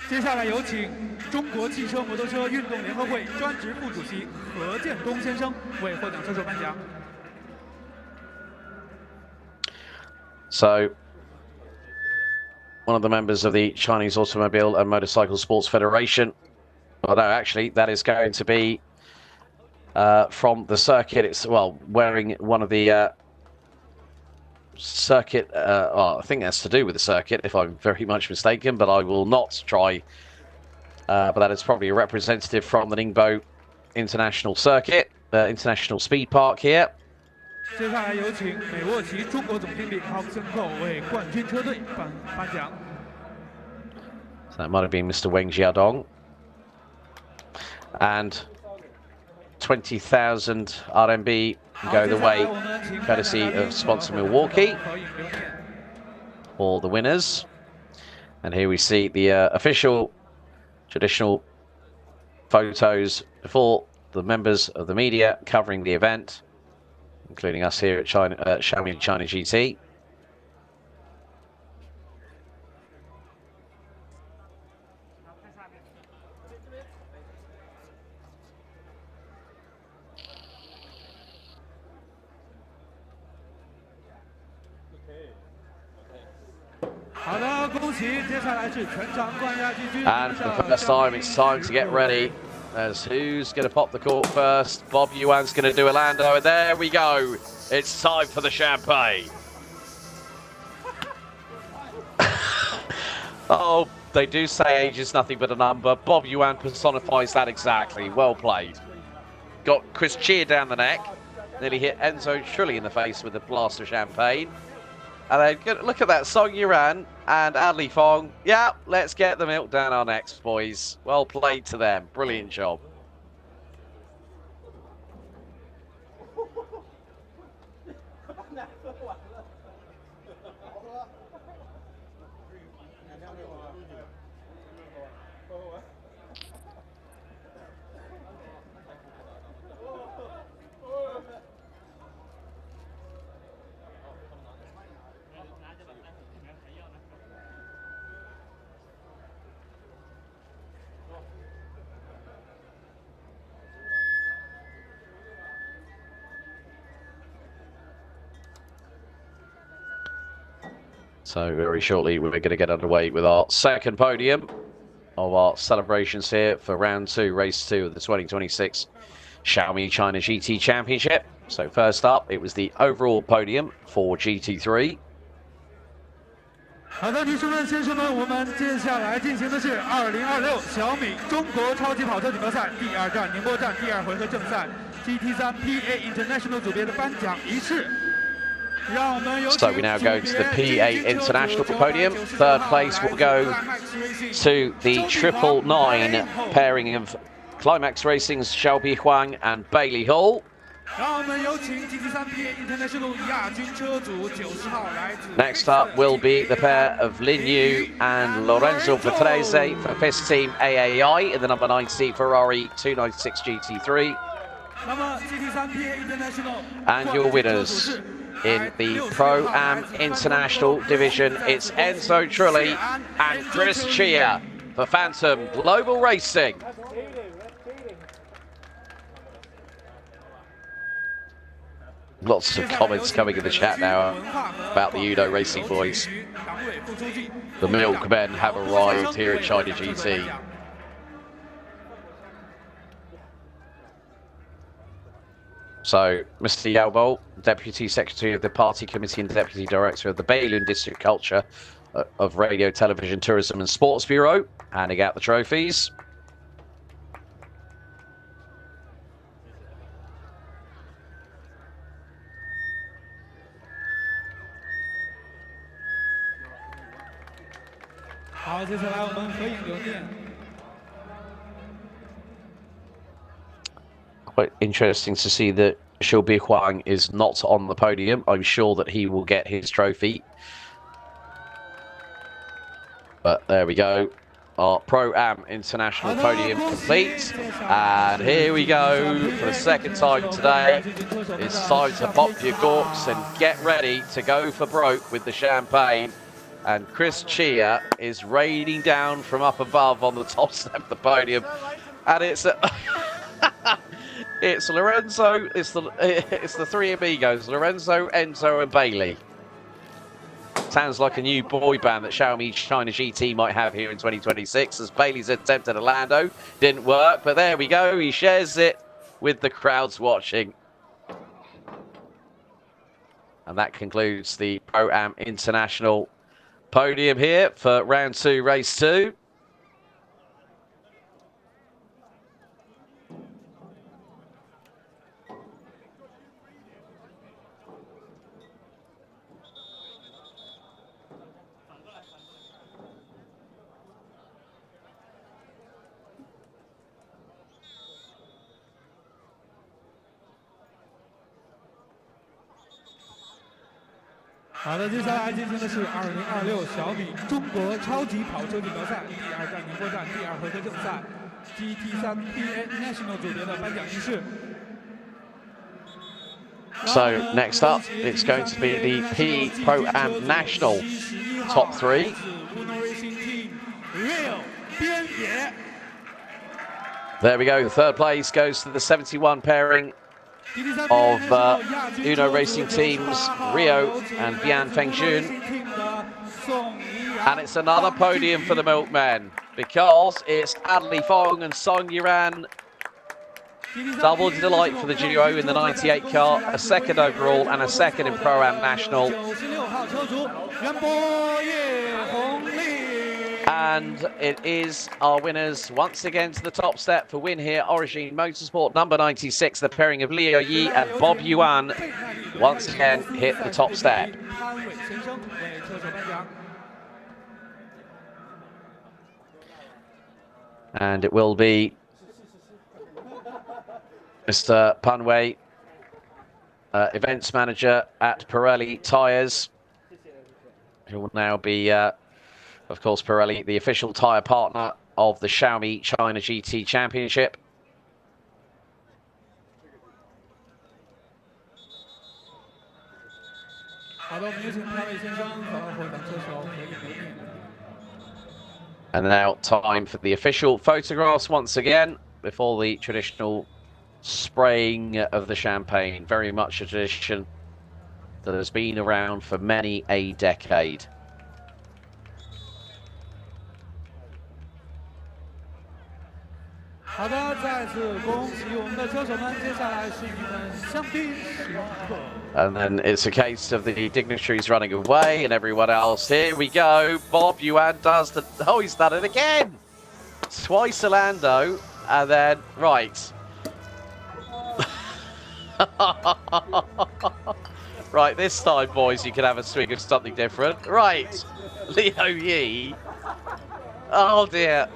接下来有请中国汽车摩托车运动联合会专职副主席何建东先生为获奖车手颁奖。
So one of the members of the Chinese Automobile and Motorcycle Sports Federation. Well, no, actually, that is going to be from the circuit. It's, well, wearing one of the circuit, well, I think that's to do with the circuit, if I'm very much mistaken, but I will not try. But that is probably a representative from the Ningbo International Circuit, International Speed Park here.
接下来有请美沃奇中国总经理浩克森寇为冠军车队颁奖。
So that might have been Mr. Weng Jiadong. And 20,000 RMB go the way, courtesy of sponsor Milwaukee, for the winners. And here we see the official traditional photos before the members of the media covering the event, including us here at Xiaomi China GT. And for the first time, it's time to get ready. As who's going to pop the cork first? Bob Yuan's going to do a Lando, and there we go. It's time for the champagne. Oh, they do say age is nothing but a number. Bob Yuan personifies that exactly. Well played. Got Chris Chia down the neck. Nearly hit Enzo Trulli in the face with a blast of champagne. And then look at that, Song Yuran and Adley Fong. Yeah, let's get the milk down our necks, boys. Well played to them. Brilliant job. So very shortly we're going to get underway with our second podium of our celebrations here for round 2, race 2 of the 2026 Xiaomi China GT Championship. So first up, it was the overall podium for GT3.
好的，女士们、先生们，我们接下来进行的是2026小米中国超级跑车锦标赛第2站宁波站第2回合正赛 GT3 PA International 组别的颁奖仪式。
So we now go to the PA International podium. Third place will go to the 999 pairing of Climax Racing's Xiaobi Huang and Bailey Hall. Next up will be the pair of Lin Yu and Lorenzo Patrese for FIS Team AAI in the number 90 Ferrari 296 GT3. And your winners in the Pro-Am International Division, it's Enzo Trulli and Chris Chia for Phantom Global Racing. Lots of comments coming in the chat now about the Udo Racing boys. The milkmen have arrived here at China GT. So, Mr. Yao Bo, Deputy Secretary of the Party Committee and Deputy Director of the Beilun District Culture of Radio, Television, Tourism and Sports Bureau, handing out the trophies. Quite interesting to see that Xiaobi Huang is not on the podium. I'm sure that he will get his trophy. But there we go. Our Pro-Am International podium complete. And here we go for the second time today. It's time to pop your corks and get ready to go for broke with the champagne. And Chris Chia is raining down from up above on the top step of the podium. And it's it's Lorenzo, it's the three amigos, Lorenzo, Enzo and Bailey. Sounds like a new boy band that Xiaomi China GT might have here in 2026, as Bailey's attempted a Lando. Didn't work, but there we go. He shares it with the crowds watching. And that concludes the Pro-Am International podium here for round 2, race 2.
好的，接下来进行的是2026小米中国超级跑车锦标赛第2站宁波站第2回合正赛 GT3 PA National 组别的颁奖仪式。
So next up, it's going to be the P Pro-Am National top 3. There we go. Third place goes to the 71 pairing of Uno Racing teams, Rio and Bian Fengxun. And it's another podium for the Milkmen, because it's Adley Fong and Song Yuran. Double delight for the duo in the 98 car, a second overall and a second in Pro-Am National. And it is our winners once again to the top step for win here. Origin Motorsport number 96, the pairing of Liu Yi and Bob Yuan once again hit the top step. And it will be Mr. Pan Wei, events manager at Pirelli Tyres, who will now be of course, Pirelli, the official tyre partner of the Xiaomi China GT Championship. And now time for the official photographs once again, before the traditional spraying of the champagne. Very much a tradition that has been around for many a decade.
好的，再次恭喜我们的车手们，接下来是你们香槟时刻。
And then it's a case of the dignitaries running away and everyone else. Here we go. Bob Yuan does the... Oh, he's done it again. Twice a Lando. And then, right. Right, this time, boys, you can have a swing of something different. Right. Liu Yi. Oh, dear.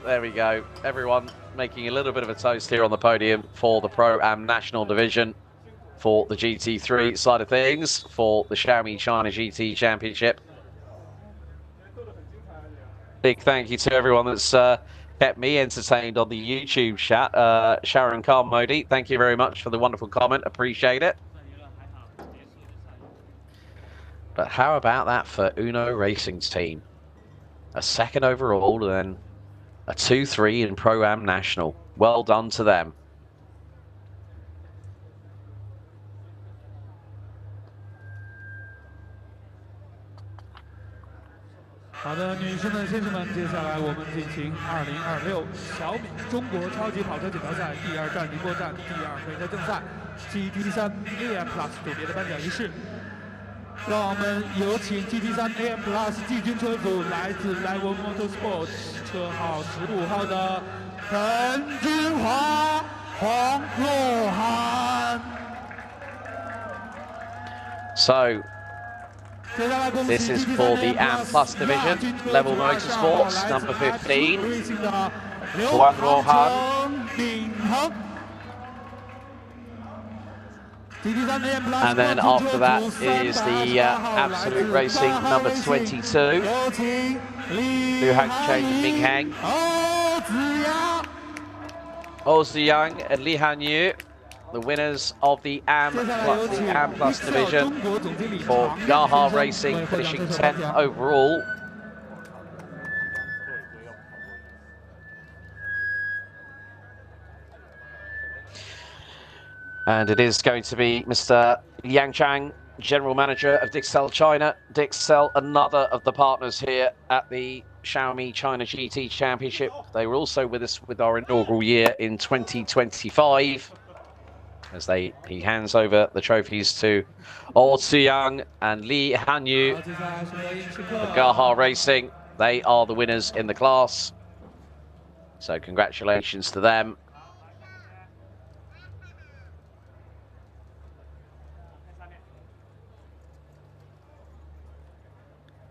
There we go. Everyone making a little bit of a toast here on the podium for the Pro-Am National Division, for the GT3 side of things, for the Xiaomi China GT Championship. Big thank you to everyone that's kept me entertained on the YouTube chat. Sharon Khan Modi, thank you very much for the wonderful comment. Appreciate it. But how about that for Uno Racing's team? A second overall and then a 2-3 in Pro-Am National. Well done to them.
好的，女士们、先生们，接下来我们进行2026小米中国超级跑车锦标赛第2站宁波站第2回合正赛 GT3 AM Plus 组别的颁奖仪式。让我们有请 GT3 AM Plus 季军车组来自 Level Motorsports 车号15号的陈君华、黄若涵。
So, this is for the AM Plus division, Level Motorsports, number 15, Huang Rohan. And then after that is the Absolute Racing, number 22, Liu Hangcheng and Ming Heng. Oh Ziyang and Li Hanyu, the winners of the AM Plus division for Yaha Racing, finishing 10th overall. And it is going to be Mr. Yang Chang General Manager of Dixel China. Dixel, another of the partners here at the Xiaomi China GT Championship. They were also with us with our inaugural year in 2025. As he hands over the trophies to Oh Tsuyang and Li Hanyu of Gaha Racing. They are the winners in the class. So congratulations to them.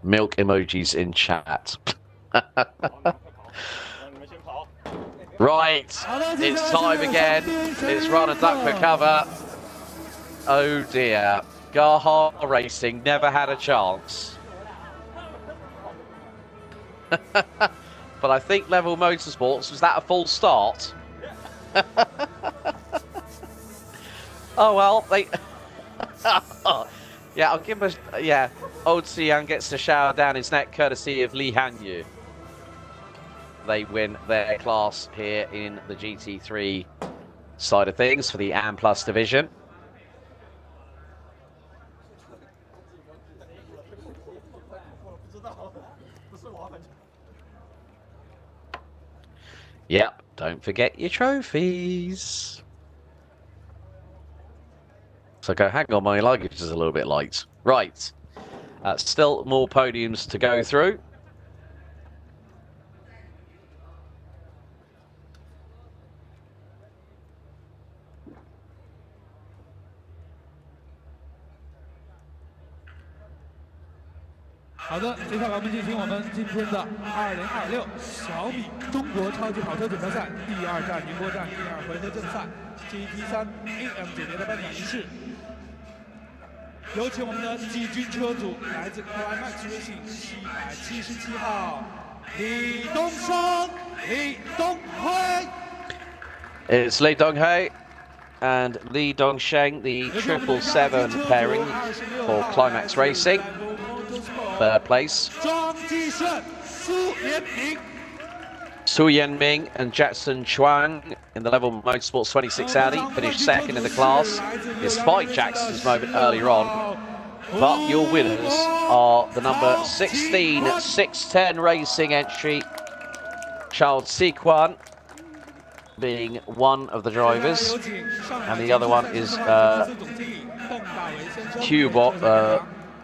Milk emojis in chat. Right, it's time again. It's run and duck for cover. Oh dear, Gaha Racing never had a chance. But I think Level Motorsports, was that a full start? Oh well, they... Yeah, I'll give him a... Yeah, Old Xiang gets to shower down his neck courtesy of Li Hanyu. They win their class here in the GT3 side of things for the AM Plus division. Yep, don't forget your trophies. So go, hang on, my luggage is a little bit light. Right, still more podiums to go through.
好的，接下来我们进行我们今天的2026小米中国超级跑车锦标赛第2站宁波站第2回合正赛 GT3 AM 级别的颁奖仪式。有请我们的季军车主，来自 Climax Racing 777号李东升、李东辉。
It's Li Donghui and Li Dongsheng, the 777 pairing for Climax Racing. Third place. Su Yanming and Jackson Chuang in the Level Motorsports 26 Audi finished second in the class, despite Jackson's moment earlier on. But your winners are the number 16 610 Racing entry, Charles Siquan, being one of the drivers, and the other one is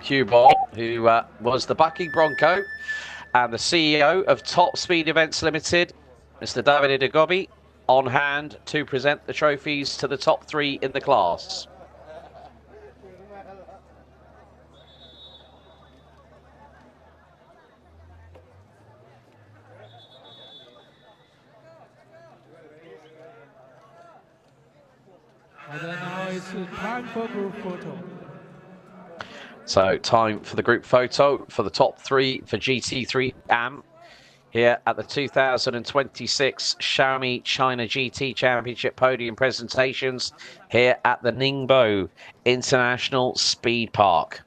Hubot, who was the Bucking Bronco, and the CEO of Top Speed Events Limited, Mr. David Idagobi, on hand to present the trophies to the top 3 in the class.
And now it's time for group photo.
So time for the group photo for the top 3 for GT3 AM here at the 2026 Xiaomi China GT Championship podium presentations here at the Ningbo International Speed Park.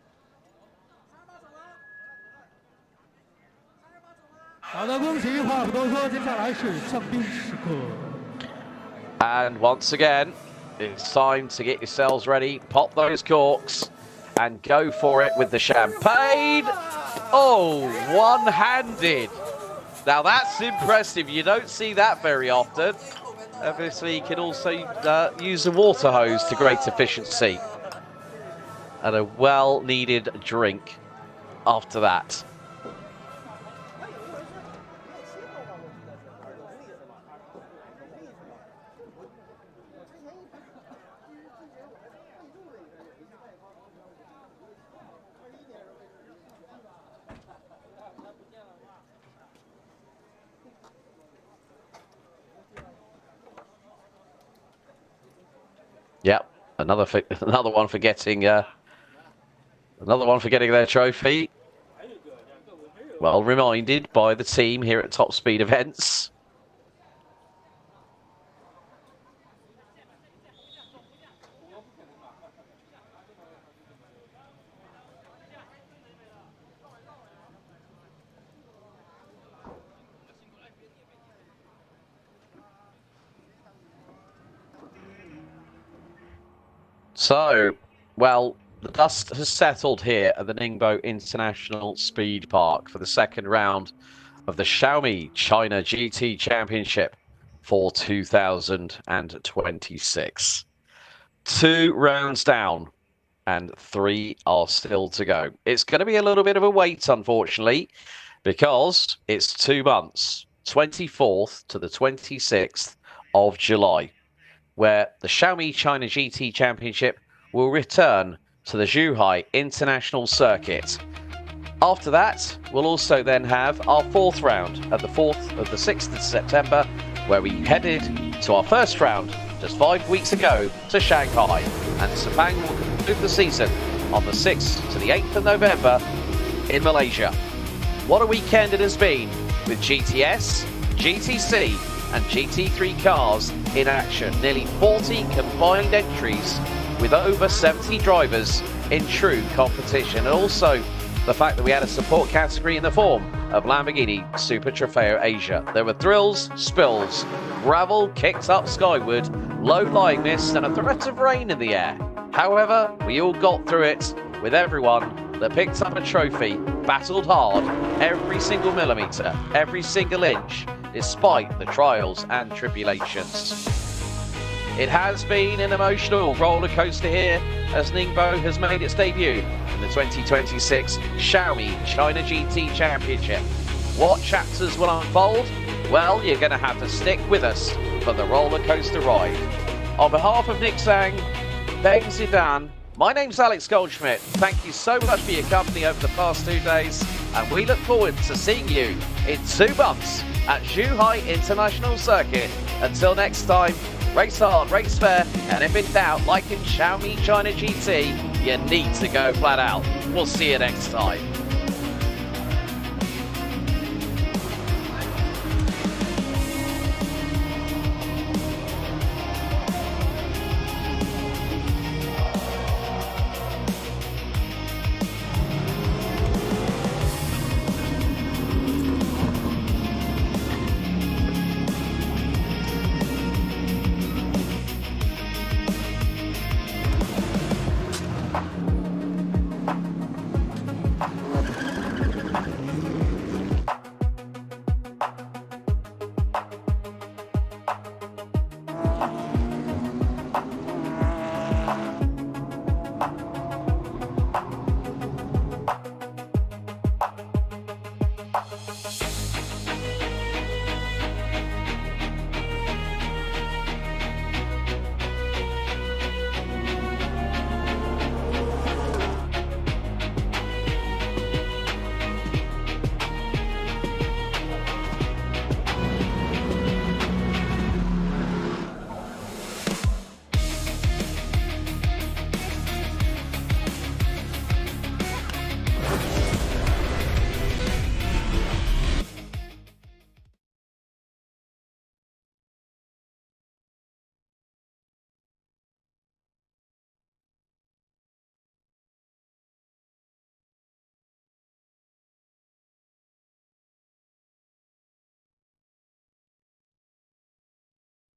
And once again, it's time to get yourselves ready, pop those corks, and go for it with the champagne. Oh, one-handed. Now that's impressive. You don't see that very often. Obviously, you can also use a water hose to great efficiency. And a well-needed drink after that. Yep, another one for getting their trophy. Well reminded by the team here at Top Speed Events. So, well, The dust has settled here at the Ningbo International Speed Park for the second round of the Xiaomi China GT Championship for 2026. 2 rounds down and 3 are still to go. It's going to be a little bit of a wait, unfortunately, because it's 2 months, 24th to the 26th of July, where the Xiaomi China GT Championship will return to the Zhuhai International Circuit. After that, we'll also then have our 4th round at the 4th of the 6th of September, where we headed to our first round just 5 weeks ago to Shanghai. And Sepang will conclude the season on the 6th to the 8th of November in Malaysia. What a weekend it has been with GTS, GTC and GT3 cars in action. Nearly 40 combined entries with over 70 drivers in true competition. And also the fact that we had a support category in the form of Lamborghini Super Trofeo Asia. There were thrills, spills, gravel kicked up skyward, low lying mist and a threat of rain in the air. However, we all got through it with everyone that picked up a trophy, battled hard, every single millimetre, every single inch, despite the trials and tribulations. It has been an emotional roller coaster here as Ningbo has made its debut in the 2026 Xiaomi China GT Championship. What chapters will unfold? Well, you're going to have to stick with us for the roller coaster ride. On behalf of Nick Zhang, Ben Zidane, my name's Alex Goldschmidt. Thank you so much for your company over the past 2 days, and we look forward to seeing you in 2 months at Zhuhai International Circuit. Until next time, race hard, race fair, and if in doubt, like in Xiaomi China GT, you need to go flat out. We'll see you next time.